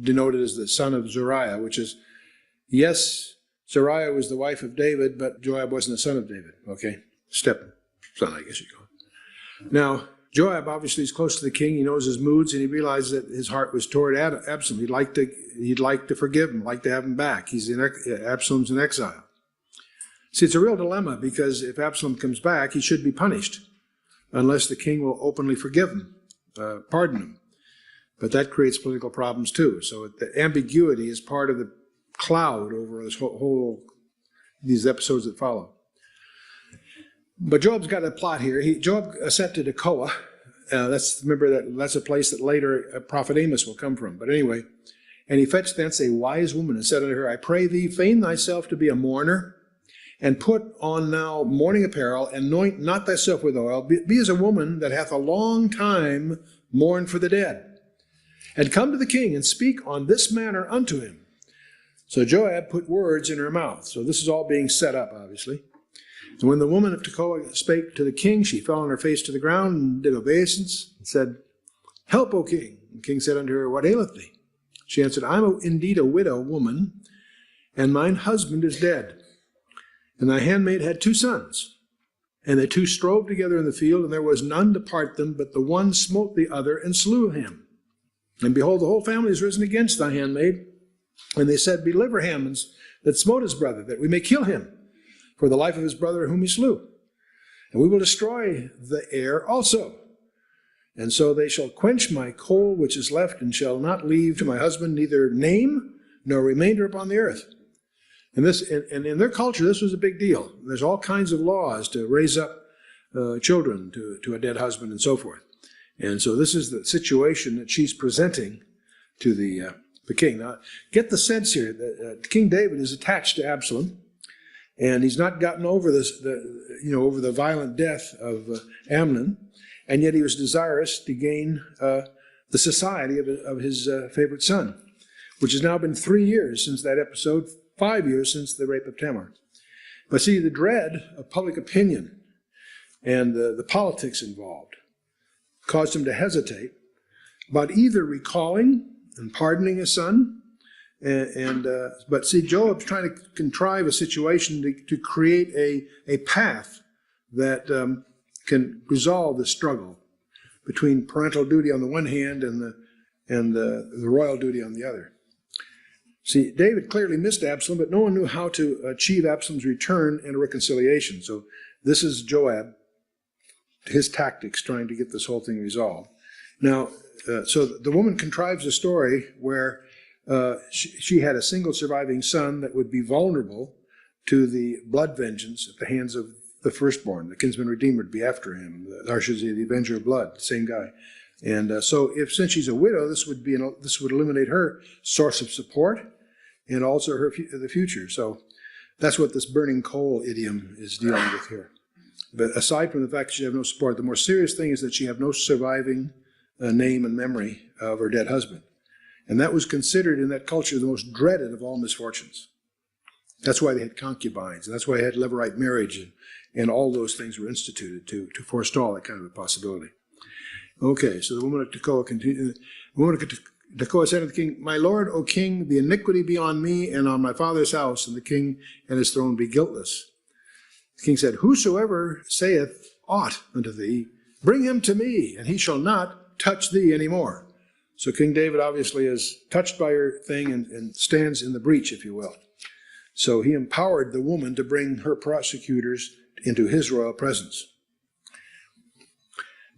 denoted as the son of Zeruiah, which is, yes, Zeruiah was the wife of David, but Joab wasn't the son of David. Okay, stepson, I guess you call it. Now, Joab obviously is close to the king. He knows his moods, and he realizes that his heart was toward Absalom. He'd like to forgive him, like to have him back. Absalom's in exile. See, it's a real dilemma, because if Absalom comes back, he should be punished, unless the king will openly forgive him, pardon him. But that creates political problems too. So the ambiguity is part of the cloud over this these episodes that follow. But Joab's got a plot here. Joab sent to Tekoa. Remember that's a place that later prophet Amos will come from. But anyway, and he fetched thence a wise woman and said unto her, I pray thee, feign thyself to be a mourner, and put on now mourning apparel, and anoint not thyself with oil. Be as a woman that hath a long time mourned for the dead. And come to the king, and speak on this manner unto him. So Joab put words in her mouth. So this is all being set up, obviously. And when the woman of Tekoa spake to the king, she fell on her face to the ground and did obeisance, and said, Help, O king. And the king said unto her, What aileth thee? She answered, I am indeed a widow woman, and mine husband is dead. And thy handmaid had 2 sons. And they 2 strove together in the field, and there was none to part them, but the one smote the other and slew him. And behold, the whole family is risen against thy handmaid. And they said, Deliver him that smote his brother, that we may kill him for the life of his brother whom he slew. And we will destroy the heir also. And so they shall quench my coal which is left, and shall not leave to my husband neither name nor remainder upon the earth. And in their culture, this was a big deal. There's all kinds of laws to raise up children to a dead husband and so forth. And so this is the situation that she's presenting to the king. Now, get the sense here that King David is attached to Absalom, and he's not gotten over over the violent death of Amnon, and yet he was desirous to gain the society of his favorite son, which has now been 3 years since that episode, 5 years since the rape of Tamar. But see, the dread of public opinion and the politics involved caused him to hesitate about either recalling and pardoning his son, but see, Joab's trying to contrive a situation to create a path that can resolve the struggle between parental duty on the one hand and the royal duty on the other. See, David clearly missed Absalom, but no one knew how to achieve Absalom's return and a reconciliation. So this is Joab, his tactics, trying to get this whole thing resolved. Now, so the woman contrives a story where she had a single surviving son that would be vulnerable to the blood vengeance at the hands of the firstborn. The kinsman redeemer would be after him. Arshazai, the avenger of blood, the same guy. And so since she's a widow, this would eliminate her source of support and also the future. So that's what this burning coal idiom is dealing with here. But aside from the fact that she has no support, the more serious thing is that she have no surviving name and memory of her dead husband. And that was considered in that culture the most dreaded of all misfortunes. That's why they had concubines, and that's why they had levirate marriage, and all those things were instituted to forestall that kind of a possibility. Okay, so the woman of Tekoa continued. The woman of Tekoa said to the king, My lord, O king, the iniquity be on me and on my father's house, and the king and his throne be guiltless. The king said, Whosoever saith aught unto thee, bring him to me, and he shall not touch thee any more. So King David obviously is touched by her thing and stands in the breach, if you will. So he empowered the woman to bring her prosecutors into his royal presence.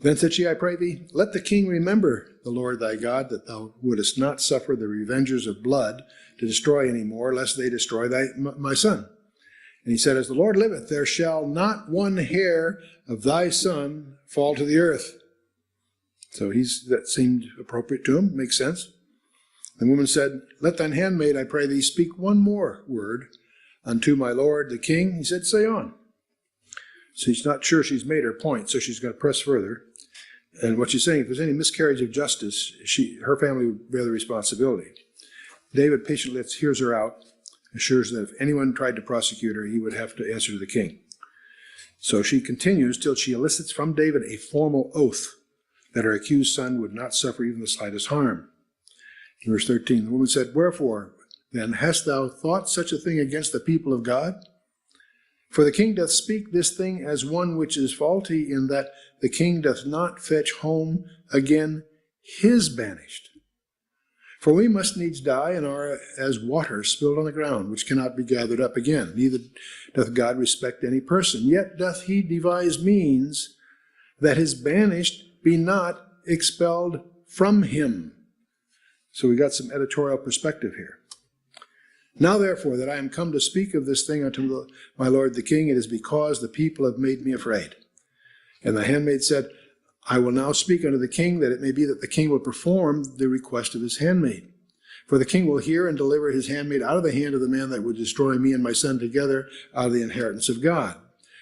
Then said she, I pray thee, let the king remember the Lord thy God, that thou wouldest not suffer the revengers of blood to destroy any more, lest they destroy my son. And he said, As the Lord liveth, there shall not one hair of thy son fall to the earth. So that seemed appropriate to him, makes sense. The woman said, Let thine handmaid, I pray thee, speak one more word unto my lord the king. He said, Say on. So she's not sure she's made her point, so she's going to press further. And what she's saying, if there's any miscarriage of justice, her family would bear the responsibility. David patiently hears her out, assures that if anyone tried to prosecute her, he would have to answer to the king. So she continues till she elicits from David a formal oath that her accused son would not suffer even the slightest harm. In verse 13, the woman said, Wherefore, then, hast thou thought such a thing against the people of God? For the king doth speak this thing as one which is faulty, in that the king doth not fetch home again his banished. For we must needs die, and are as water spilled on the ground, which cannot be gathered up again. Neither doth God respect any person. Yet doth he devise means that his banished be not expelled from him. So we got some editorial perspective here. Now therefore that I am come to speak of this thing unto my lord the king, it is because the people have made me afraid. And the handmaid said, I will now speak unto the king, that it may be that the king will perform the request of his handmaid. For the king will hear and deliver his handmaid out of the hand of the man that would destroy me and my son together out of the inheritance of God.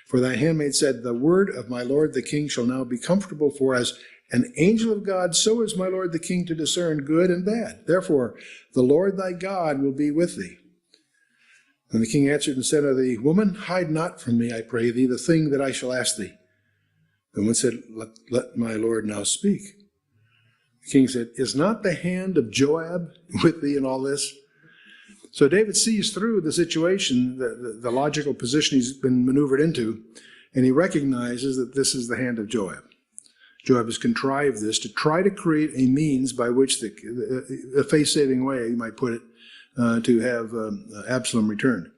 For thy handmaid said, the word of my lord the king shall now be comfortable, for as an angel of God, so is my lord the king to discern good and bad. Therefore, the Lord thy God will be with thee. And the king answered and said unto the woman, hide not from me, I pray thee, the thing that I shall ask thee. The woman said, let my lord now speak. The king said, is not the hand of Joab with thee in all this? So David sees through the situation, the logical position he's been maneuvered into, and he recognizes that this is the hand of Joab. Joab has contrived this to try to create a means by which, a face-saving way, you might put it, to have Absalom returned.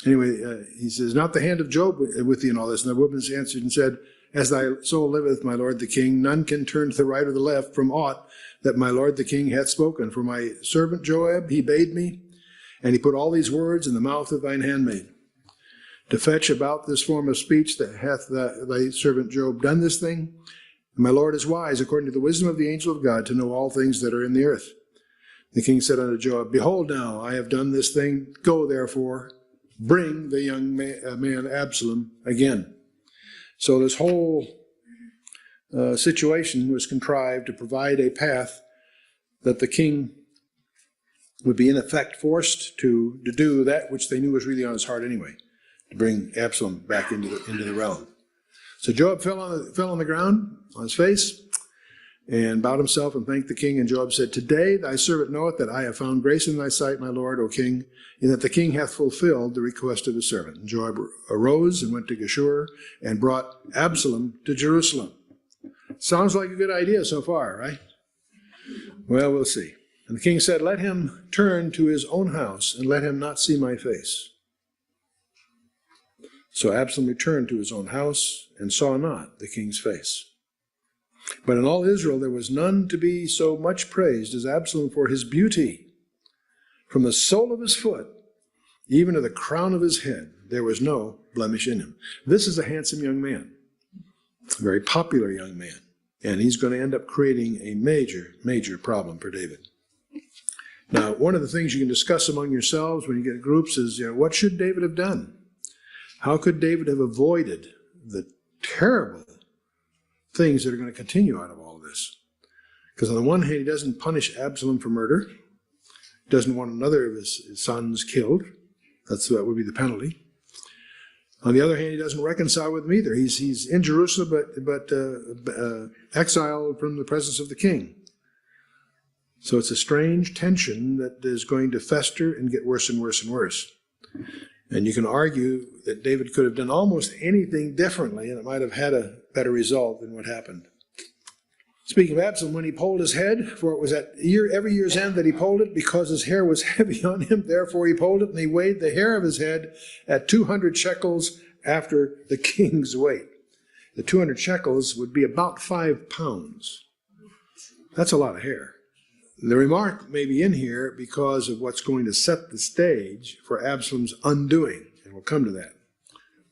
Anyway, he says, not the hand of Joab with thee in all this. And the woman answered and said, as thy soul liveth, my lord the king, none can turn to the right or the left from aught that my lord the king hath spoken. For my servant Joab, he bade me, and he put all these words in the mouth of thine handmaid, to fetch about this form of speech that hath thy servant Job done this thing. And my lord is wise, according to the wisdom of the angel of God, to know all things that are in the earth. The king said unto Joab, behold now, I have done this thing. Go therefore, bring the young man Absalom again. So this whole situation was contrived to provide a path that the king would be in effect forced to do that which they knew was really on his heart anyway, to bring Absalom back into the realm. So Joab fell on the ground on his face and bowed himself and thanked the king. And Joab said, today thy servant knoweth that I have found grace in thy sight, my lord, O king, in that the king hath fulfilled the request of his servant. And Joab arose and went to Geshur and brought Absalom to Jerusalem. Sounds like a good idea so far, right? Well, we'll see. And the king said, let him turn to his own house, and let him not see my face. So Absalom returned to his own house, and saw not the king's face. But in all Israel there was none to be so much praised as Absalom for his beauty. From the sole of his foot, even to the crown of his head, there was no blemish in him. This is a handsome young man, a very popular young man, and he's going to end up creating a major, major problem for David. Now, one of the things you can discuss among yourselves when you get groups is, what should David have done? How could David have avoided the terrible things that are going to continue out of all of this? Because on the one hand, he doesn't punish Absalom for murder. He doesn't want another of his sons killed. That would be the penalty. On the other hand, he doesn't reconcile with him either. He's in Jerusalem, but exiled from the presence of the king. So it's a strange tension that is going to fester and get worse and worse and worse. And you can argue that David could have done almost anything differently, and it might have had a better result than what happened. Speaking of Absalom, when he polled his head, for it was at every year's end that he polled it, because his hair was heavy on him, therefore he polled it, and he weighed the hair of his head at 200 shekels after the king's weight. The 200 shekels would be about 5 pounds. That's a lot of hair. The remark may be in here because of what's going to set the stage for Absalom's undoing, and we'll come to that.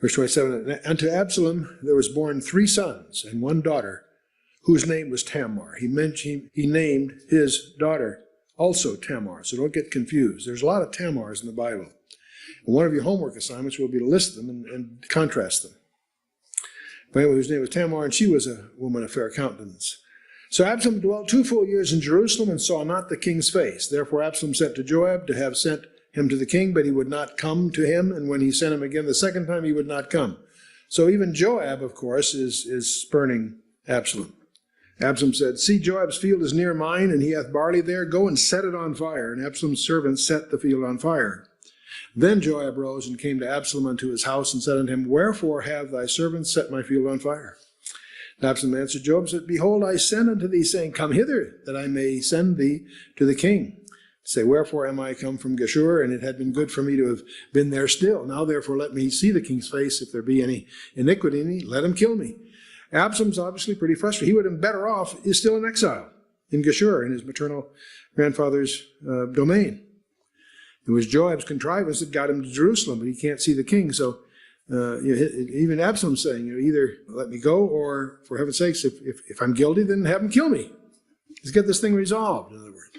Verse 27, unto Absalom there was born 3 sons and 1 daughter, whose name was Tamar. He named his daughter also Tamar, so don't get confused. There's a lot of Tamars in the Bible. And one of your homework assignments will be to list them and contrast them. But anyway, whose name was Tamar, and she was a woman of fair countenance. So Absalom dwelt 2 full years in Jerusalem and saw not the king's face. Therefore Absalom sent to Joab to have sent him to the king, but he would not come to him. And when he sent him again the second time, he would not come. So even Joab, of course, is spurning Absalom. Absalom said, see, Joab's field is near mine, and he hath barley there. Go and set it on fire. And Absalom's servants set the field on fire. Then Joab rose and came to Absalom unto his house and said unto him, Wherefore have thy servants set my field on fire? And Absalom answered Joab, said, Behold, I send unto thee, saying, Come hither, that I may send thee to the king. Say, Wherefore am I come from Geshur? And it had been good for me to have been there still. Now therefore let me see the king's face. If there be any iniquity in me, let him kill me. Absalom's obviously pretty frustrated. He would have been better off, is still in exile in Geshur, in his maternal grandfather's domain. It was Joab's contrivance that got him to Jerusalem, but he can't see the king. So even Absalom's saying, either let me go, or for heaven's sakes, if I'm guilty, then have him kill me. Let's get this thing resolved, in other words.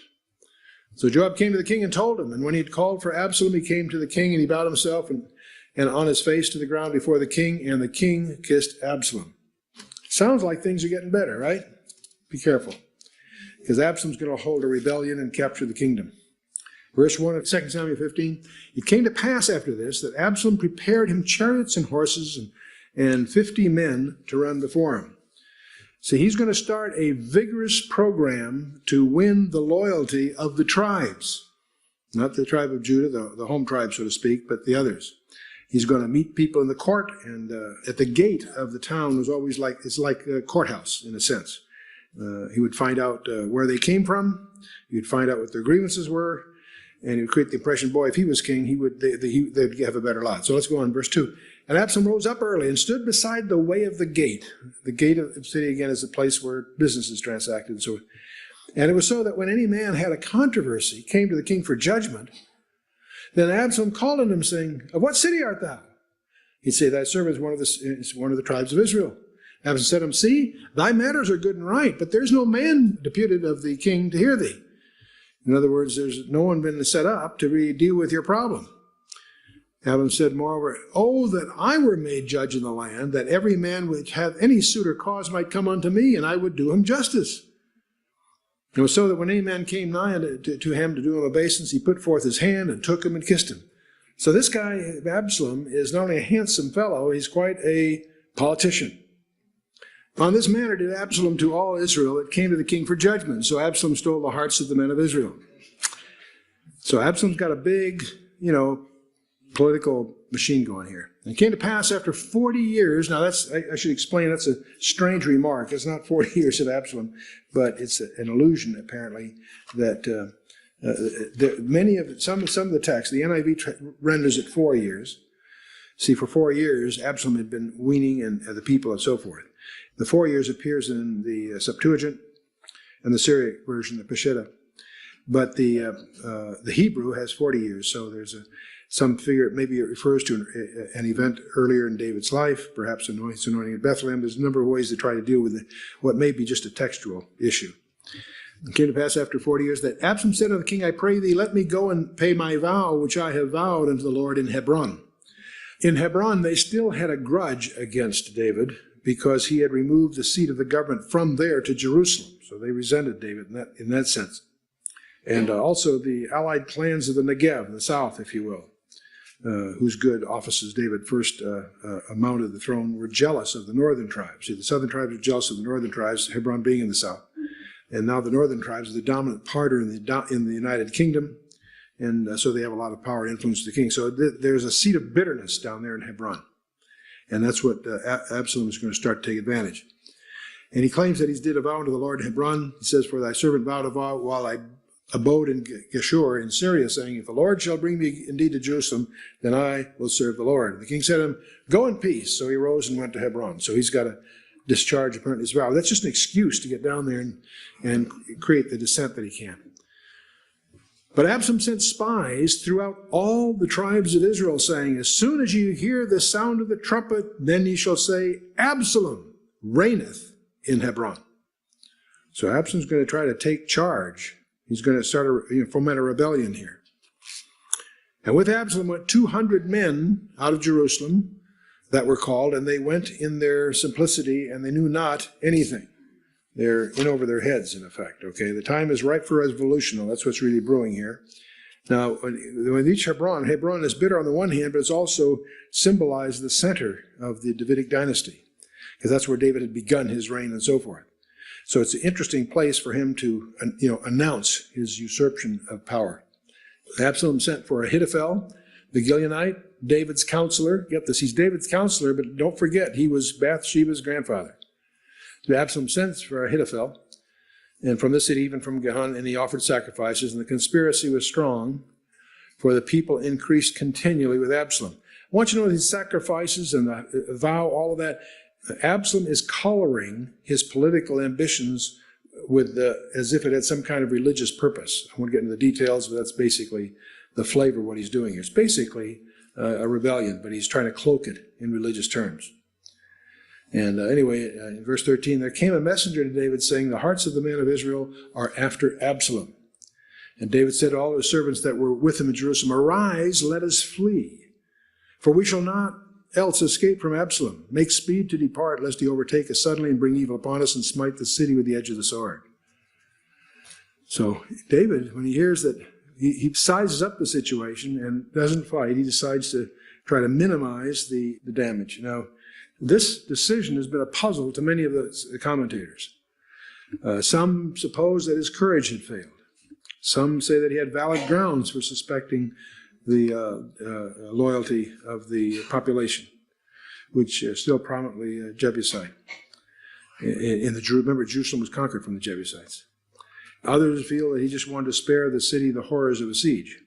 So Joab came to the king and told him, and when he had called for Absalom, he came to the king, and he bowed himself and on his face to the ground before the king, and the king kissed Absalom. Sounds like things are getting better, right? Be careful, because Absalom's going to hold a rebellion and capture the kingdom. Verse 1 of 2 Samuel 15, It came to pass after this that Absalom prepared him chariots and horses and 50 men to run before him. So he's going to start a vigorous program to win the loyalty of the tribes. Not the tribe of Judah, the home tribe, so to speak, but the others. He's going to meet people in the court, and at the gate of the town was always it's like a courthouse, in a sense. He would find out where they came from. He would find out what their grievances were. And he would create the impression, boy, if he was king, they'd have a better lot. So let's go on, verse 2. And Absalom rose up early and stood beside the way of the gate. The gate of the city, again, is the place where business is transacted. And it was so that when any man had a controversy, came to the king for judgment, then Absalom called on him, saying, Of what city art thou? He'd say, Thy servant is one of the tribes of Israel. Absalom said to him, See, thy matters are good and right, but there's no man deputed of the king to hear thee. In other words, there's no one been set up to deal with your problem. Absalom said, Moreover, Oh, that I were made judge in the land, that every man which hath any suit or cause might come unto me, and I would do him justice. It was so that when any man came nigh to him to do him obeisance, he put forth his hand and took him and kissed him. So this guy, Absalom, is not only a handsome fellow, he's quite a politician. On this manner did Absalom to all Israel that came to the king for judgment. So Absalom stole the hearts of the men of Israel. So Absalom's got a big, political machine going here. And it came to pass after 40 years, now I should explain, that's a strange remark. It's not 40 years of Absalom, but it's an illusion, apparently, that some of the text, the NIV renders it 4 years. See, for 4 years, Absalom had been weaning the people and so forth. The 4 years appears in the Septuagint and the Syriac version, the Peshitta. But the Hebrew has 40 years, so there's some figure, maybe it refers to an event earlier in David's life, perhaps his anointing at Bethlehem. There's a number of ways to try to deal with what may be just a textual issue. It came to pass after 40 years that Absalom said unto the king, I pray thee, let me go and pay my vow, which I have vowed unto the Lord in Hebron. In Hebron, they still had a grudge against David because he had removed the seat of the government from there to Jerusalem. So they resented David in that sense. And also the allied clans of the Negev, in the south, if you will, whose good offices David first mounted the throne, were jealous of the northern tribes. See, the southern tribes were jealous of the northern tribes, Hebron being in the south. And now the northern tribes are the dominant party in the United Kingdom, and so they have a lot of power and influence with the king. So there's a seat of bitterness down there in Hebron. And that's what Absalom is going to start to take advantage. And he claims that he did a vow unto the Lord in Hebron. He says, For thy servant vowed a vow while I abode in Geshur in Syria, saying, If the Lord shall bring me indeed to Jerusalem, then I will serve the Lord. And the king said to him, Go in peace. So he rose and went to Hebron. So he's got to discharge apparently his vow. That's just an excuse to get down there and create the dissent that he can. But Absalom sent spies throughout all the tribes of Israel, saying, As soon as you hear the sound of the trumpet, then ye shall say, Absalom reigneth in Hebron. So Absalom's going to try to take charge. He's going to start foment a rebellion here. And with Absalom went 200 men out of Jerusalem that were called, and they went in their simplicity, and they knew not anything. They're in over their heads, in effect, okay? The time is ripe for revolution. That's what's really brewing here. Now, when each Hebron is bitter on the one hand, but it's also symbolized the center of the Davidic dynasty, because that's where David had begun his reign and so forth. So it's an interesting place for him to, announce his usurpation of power. Absalom sent for Ahithophel, the Gileonite, David's counselor. Get this, he's David's counselor, but don't forget, he was Bathsheba's grandfather. So Absalom sent for Ahithophel, and from the city, even from Gihon, and he offered sacrifices, and the conspiracy was strong, for the people increased continually with Absalom. I want you to know these sacrifices and the vow, all of that, Absalom is coloring his political ambitions with as if it had some kind of religious purpose. I won't get into the details, but that's basically the flavor of what he's doing here. It's basically a rebellion, but he's trying to cloak it in religious terms. And anyway, in verse 13, there came a messenger to David saying, the hearts of the men of Israel are after Absalom. And David said to all his servants that were with him in Jerusalem, arise, let us flee, for we shall not else escape from Absalom. Make speed to depart, lest he overtake us suddenly and bring evil upon us and smite the city with the edge of the sword. So David, when he hears that, he sizes up the situation and doesn't fight. He decides to try to minimize the damage. Now, this decision has been a puzzle to many of the commentators. Some suppose that his courage had failed. Some say that he had valid grounds for suspecting the loyalty of the population, which is still prominently Jebusite. Remember, Jerusalem was conquered from the Jebusites. Others feel that he just wanted to spare the city the horrors of a siege.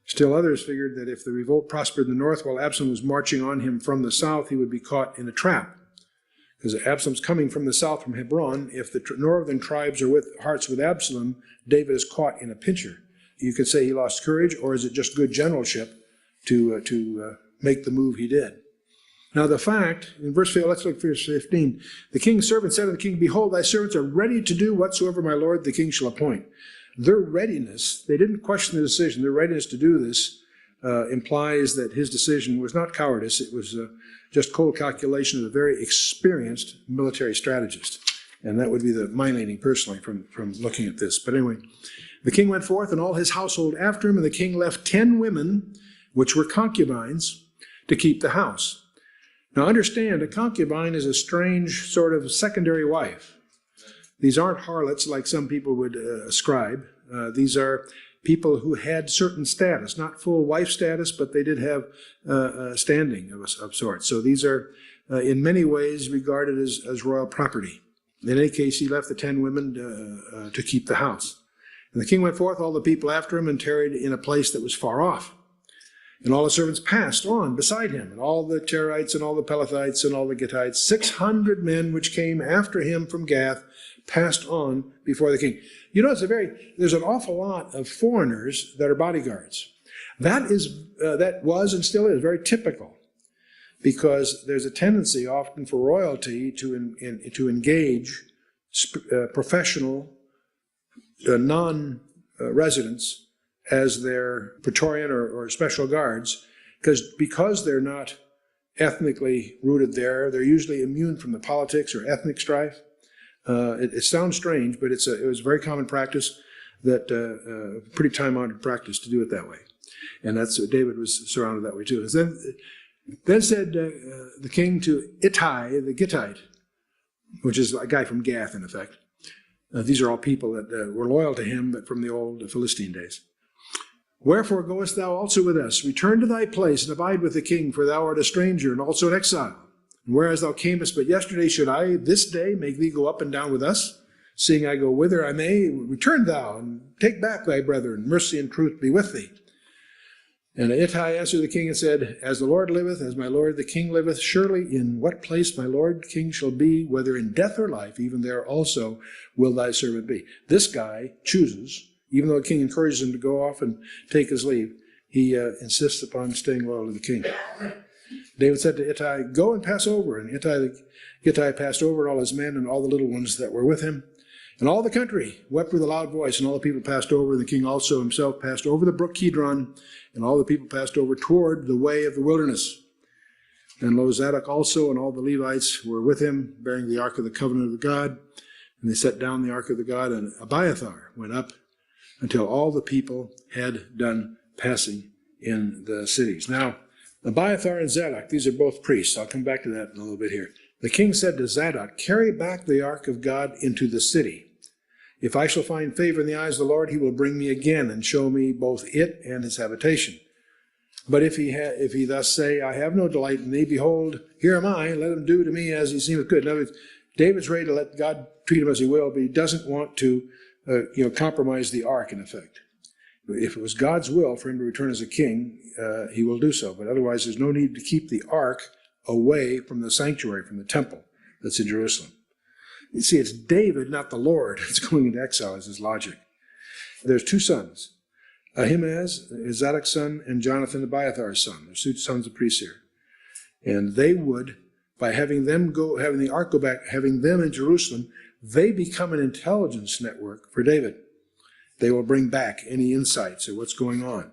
Still others figured that if the revolt prospered in the north while Absalom was marching on him from the south, he would be caught in a trap. Because Absalom's coming from the south, from Hebron. If the northern tribes are with hearts with Absalom, David is caught in a pincher. You could say he lost courage, or is it just good generalship to make the move he did? Now the fact, in verse 15, let's look at verse 15. The king's servant said to the king, behold, thy servants are ready to do whatsoever my lord the king shall appoint. Their readiness, they didn't question the decision, their readiness to do this implies that his decision was not cowardice, it was just cold calculation of a very experienced military strategist. And that would be my leaning personally from looking at this. But anyway, the king went forth and all his household after him, and the king left 10 women, which were concubines, to keep the house. Now understand, a concubine is a strange sort of secondary wife. These aren't harlots like some people would ascribe. These are people who had certain status, not full wife status, but they did have standing of sorts. So these are in many ways regarded as royal property. In any case, he left the 10 women to keep the house. And the king went forth, all the people after him, and tarried in a place that was far off. And all the servants passed on beside him, and all the Terites, and all the Pelethites, and all the Gittites, 600 men which came after him from Gath, passed on before the king. You know, there's an awful lot of foreigners that are bodyguards. That was and still is very typical, because there's a tendency often for royalty to engage professional non-residents as their Praetorian or special guards, because they're not ethnically rooted there, they're usually immune from the politics or ethnic strife. It sounds strange, but it was a very common practice, pretty time-honored practice to do it that way. And David was surrounded that way too. Then said the king to Ittai the Gittite, which is a guy from Gath in effect. These are all people that were loyal to him, but from the old Philistine days. Wherefore goest thou also with us? Return to thy place and abide with the king, for thou art a stranger and also an exile. And whereas thou camest but yesterday, should I this day make thee go up and down with us? Seeing I go whither I may, return thou and take back thy brethren. Mercy and truth be with thee. And Ittai answered the king and said, as the Lord liveth, as my lord the king liveth, surely in what place my lord king shall be, whether in death or life, even there also will thy servant be. This guy chooses, even though the king encourages him to go off and take his leave, he insists upon staying loyal to the king. David said to Ittai, go and pass over. And Ittai passed over, and all his men and all the little ones that were with him. And all the country wept with a loud voice, and all the people passed over. And the king also himself passed over the brook Kidron, and all the people passed over toward the way of the wilderness. And lo, Zadok also and all the Levites were with him, bearing the ark of the covenant of God. And they set down the ark of the God, and Abiathar went up until all the people had done passing in the cities. Now, Abiathar and Zadok, these are both priests. I'll come back to that in a little bit here. The king said to Zadok, carry back the ark of God into the city. If I shall find favor in the eyes of the Lord, he will bring me again and show me both it and his habitation. But if he thus say, I have no delight in thee, behold, here am I, let him do to me as he seemeth good. In other words, David's ready to let God treat him as he will, but he doesn't want to compromise the ark, in effect. If it was God's will for him to return as a king, he will do so. But otherwise, there's no need to keep the ark away from the sanctuary, from the temple that's in Jerusalem. You see, it's David, not the Lord, that's going into exile, is his logic. There's two sons. Ahimaaz is Zadok's son, and Jonathan, Abiathar's son. There's two sons of priests here. And they would, by having the ark go back, having them in Jerusalem, they become an intelligence network for David. They will bring back any insights of what's going on.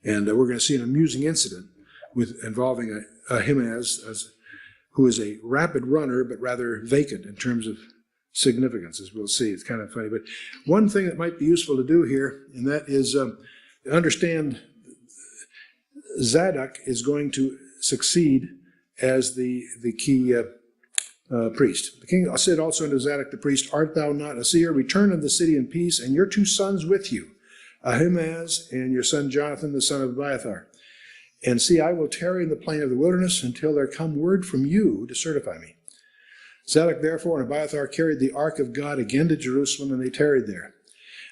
And we're going to see an amusing incident involving Ahimaaz, who is a rapid runner, but rather vacant in terms of significance, as we'll see. It's kind of funny. But one thing that might be useful to do here, and that is understand Zadok is going to succeed as the key priest. The king said also unto Zadok the priest, Art thou not a seer? Return unto the city in peace, and your two sons with you, Ahimaaz and your son Jonathan, the son of Abiathar. And see, I will tarry in the plain of the wilderness until there come word from you to certify me. Zadok therefore and Abiathar carried the ark of God again to Jerusalem, and they tarried there.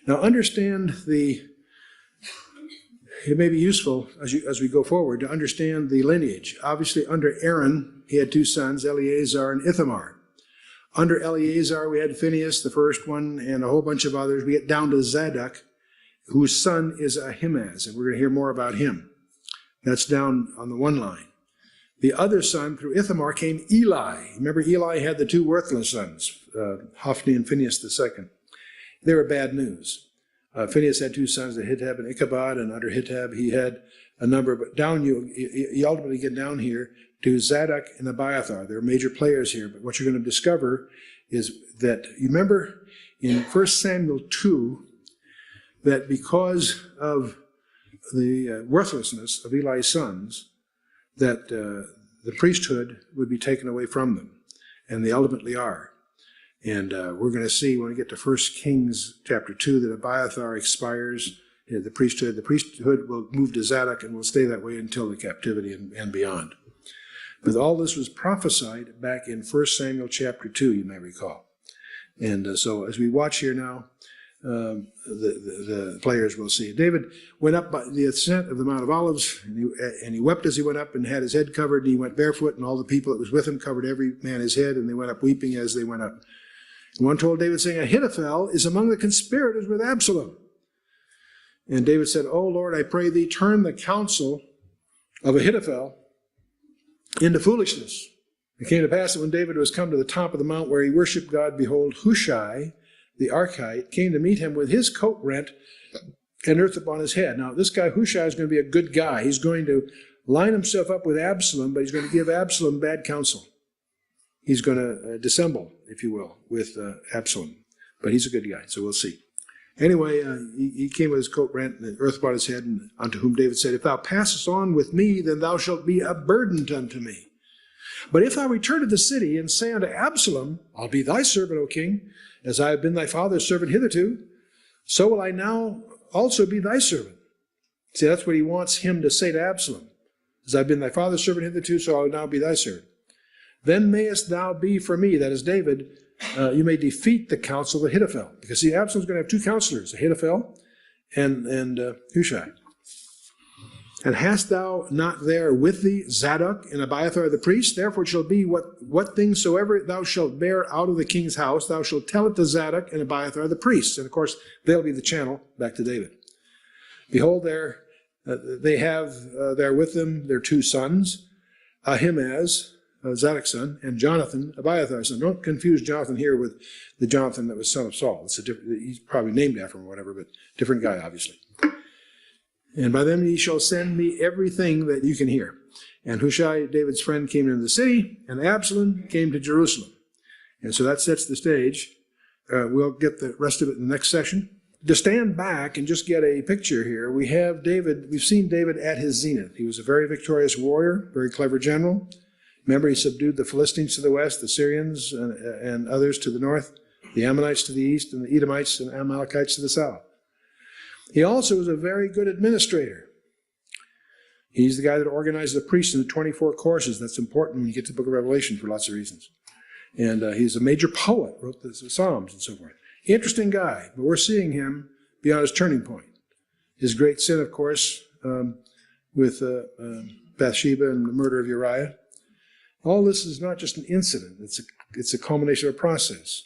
Now understand it may be useful as we go forward to understand the lineage. Obviously, under Aaron, he had two sons, Eleazar and Ithamar. Under Eleazar, we had Phinehas, the first one, and a whole bunch of others. We get down to Zadok, whose son is Ahimaaz, and we're going to hear more about him. That's down on the one line. The other son, through Ithamar, came Eli. Remember, Eli had the two worthless sons, Hophni and Phinehas the second. They were bad news. Phinehas had two sons, Ahitub and Ichabod, and under Ahitub he had a number. But down you ultimately get down here to Zadok and Abiathar. They're major players here. But what you're going to discover is that, you remember in 1 Samuel 2, that because of the worthlessness of Eli's sons, that the priesthood would be taken away from them, and they ultimately are. And we're going to see when we get to 1 Kings chapter 2 that Abiathar expires, the priesthood will move to Zadok and will stay that way until the captivity and beyond. But all this was prophesied back in 1 Samuel chapter 2, you may recall. And so as we watch here now, the players will see. David went up by the ascent of the Mount of Olives, and he wept as he went up and had his head covered, and he went barefoot, and all the people that was with him covered every man his head, and they went up weeping as they went up. And one told David, saying, Ahithophel is among the conspirators with Absalom. And David said, O Lord, I pray thee, turn the counsel of Ahithophel into foolishness. It came to pass that when David was come to the top of the mount where he worshipped God, behold, Hushai, the Archite, came to meet him with his coat rent and earth upon his head. Now, this guy Hushai is going to be a good guy. He's going to line himself up with Absalom, but he's going to give Absalom bad counsel. He's going to dissemble, if you will, with Absalom. But he's a good guy, so we'll see. Anyway, he came with his coat rent and earth upon his head, and unto whom David said, If thou passest on with me, then thou shalt be a burden unto me. But if thou return to the city and say unto Absalom, I'll be thy servant, O king, as I have been thy father's servant hitherto, so will I now also be thy servant. See, that's what he wants him to say to Absalom. As I've been thy father's servant hitherto, so I will now be thy servant. Then mayest thou be for me, that is David, you may defeat the counsel of Ahithophel. Because see, Absalom's going to have two counselors, Ahithophel and Hushai. And hast thou not there with thee Zadok and Abiathar the priest? Therefore it shall be what things soever thou shalt bear out of the king's house, thou shalt tell it to Zadok and Abiathar the priests. And of course, they'll be the channel back to David. Behold, they have there with them their two sons, Ahimaaz, Zadok's son, and Jonathan, Abiathar's son. Don't confuse Jonathan here with the Jonathan that was son of Saul. He's probably named after him or whatever, but different guy, obviously. And by them ye shall send me everything that you can hear. And Hushai, David's friend, came into the city, and Absalom came to Jerusalem. And so that sets the stage. We'll get the rest of it in the next session. To stand back and just get a picture here, we have David. We've seen David at his zenith. He was a very victorious warrior, very clever general. Remember, he subdued the Philistines to the west, the Syrians and others to the north, the Ammonites to the east, and the Edomites and Amalekites to the south. He also was a very good administrator. He's the guy that organized the priests in the 24 courses. That's important when you get to the book of Revelation for lots of reasons. And he's a major poet, wrote the Psalms and so forth. Interesting guy, but we're seeing him beyond his turning point. His great sin, of course, with Bathsheba and the murder of Uriah. All this is not just an incident. It's a culmination of a process.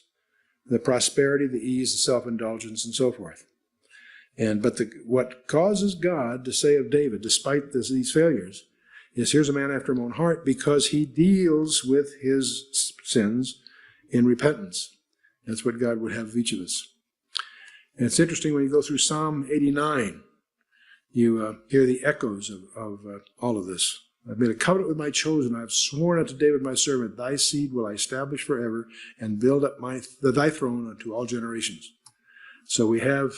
The prosperity, the ease, the self-indulgence, and so forth. But what causes God to say of David, despite these failures, is here's a man after my own heart, because he deals with his sins in repentance. That's what God would have of each of us. And it's interesting when you go through Psalm 89, you hear the echoes of all of this. I've made a covenant with my chosen. I've sworn unto David my servant, thy seed will I establish forever and build up thy throne unto all generations. So we have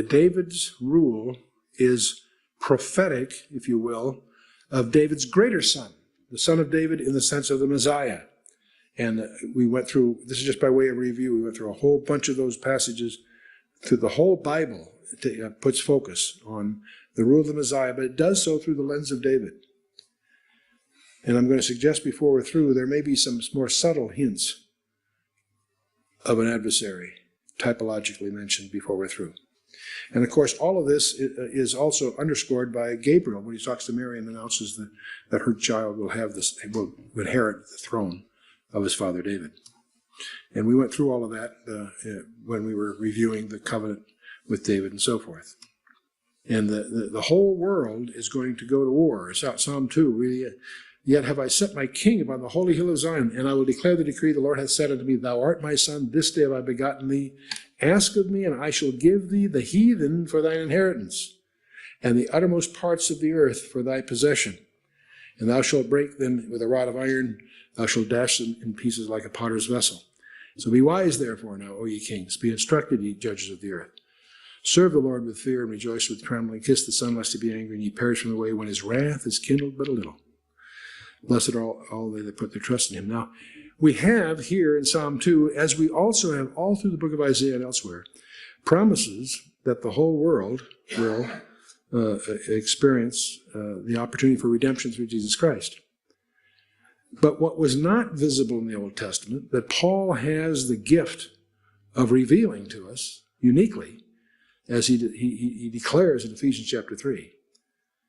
David's rule is prophetic, if you will, of David's greater son, the son of David in the sense of the Messiah. And we went through, this is just by way of review, we went through a whole bunch of those passages through the whole Bible. It puts focus on the rule of the Messiah, but it does so through the lens of David. And I'm going to suggest before we're through, there may be some more subtle hints of an adversary, typologically mentioned before we're through. And of course, all of this is also underscored by Gabriel when he talks to Mary and announces that her child will inherit the throne of his father David. And we went through all of that when we were reviewing the covenant with David and so forth. And the whole world is going to go to war. It's out Psalm 2, really. Yet have I set my king upon the holy hill of Zion, and I will declare the decree the Lord hath said unto me, thou art my son, this day have I begotten thee. Ask of me, and I shall give thee the heathen for thine inheritance, and the uttermost parts of the earth for thy possession. And thou shalt break them with a rod of iron, thou shalt dash them in pieces like a potter's vessel. So be wise, therefore, now, O ye kings, be instructed, ye judges of the earth. Serve the Lord with fear and rejoice with trembling. Kiss the Son, lest he be angry, and ye perish from the way when his wrath is kindled but a little. Blessed are all they that put their trust in him. Now, we have here in Psalm 2, as we also have all through the book of Isaiah and elsewhere, promises that the whole world will experience the opportunity for redemption through Jesus Christ. But what was not visible in the Old Testament, that Paul has the gift of revealing to us uniquely, as he declares in Ephesians chapter 3,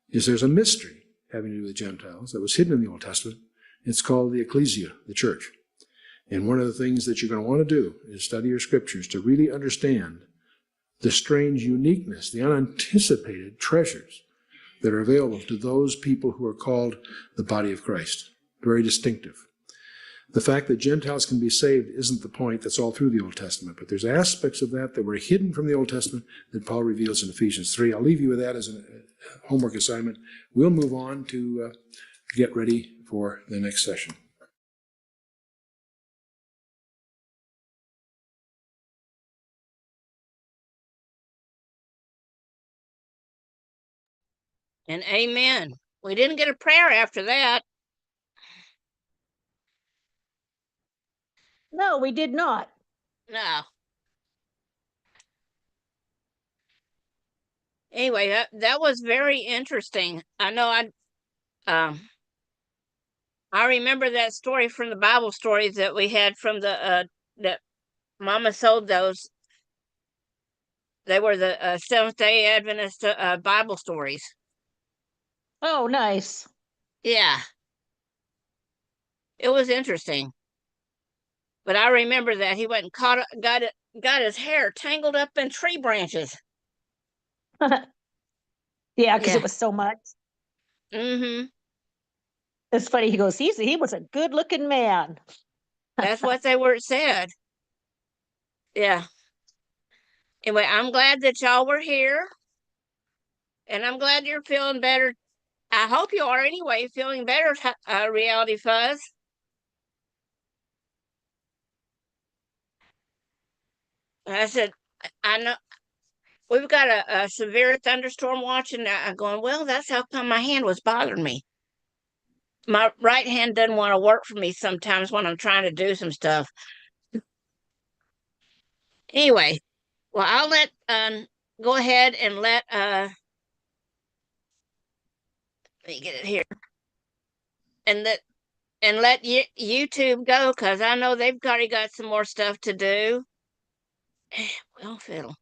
is there's a mystery having to do with Gentiles that was hidden in the Old Testament. It's called the ecclesia, the church. And one of the things that you're going to want to do is study your scriptures to really understand the strange uniqueness, the unanticipated treasures that are available to those people who are called the body of Christ. Very distinctive. The fact that Gentiles can be saved isn't the point. That's all through the Old Testament. But there's aspects of that were hidden from the Old Testament that Paul reveals in Ephesians 3. I'll leave you with that as a homework assignment. We'll move on to get ready for the next session. And amen. We didn't get a prayer after that. No, we did not. No. Anyway, that was very interesting. I know I remember that story from the Bible stories that we had from that Mama sold those. They were the Seventh-day Adventist Bible stories. Oh, nice. Yeah. It was interesting. But I remember that he went and got his hair tangled up in tree branches. Yeah, because Yeah. it was so much. Mm-hmm. It's funny. He goes, he was a good-looking man. That's what said. Yeah. Anyway, I'm glad that y'all were here. And I'm glad you're feeling better. I hope you are anyway, feeling better, Reality Fuzz. I said, I know we've got a severe thunderstorm watch, and I'm going, well, that's how come my hand was bothering me. My right hand doesn't want to work for me sometimes when I'm trying to do some stuff. Anyway, well, I'll let go ahead and let Let me get it here. And that and let YouTube go, because I know they've already got some more stuff to do. Well, fiddle.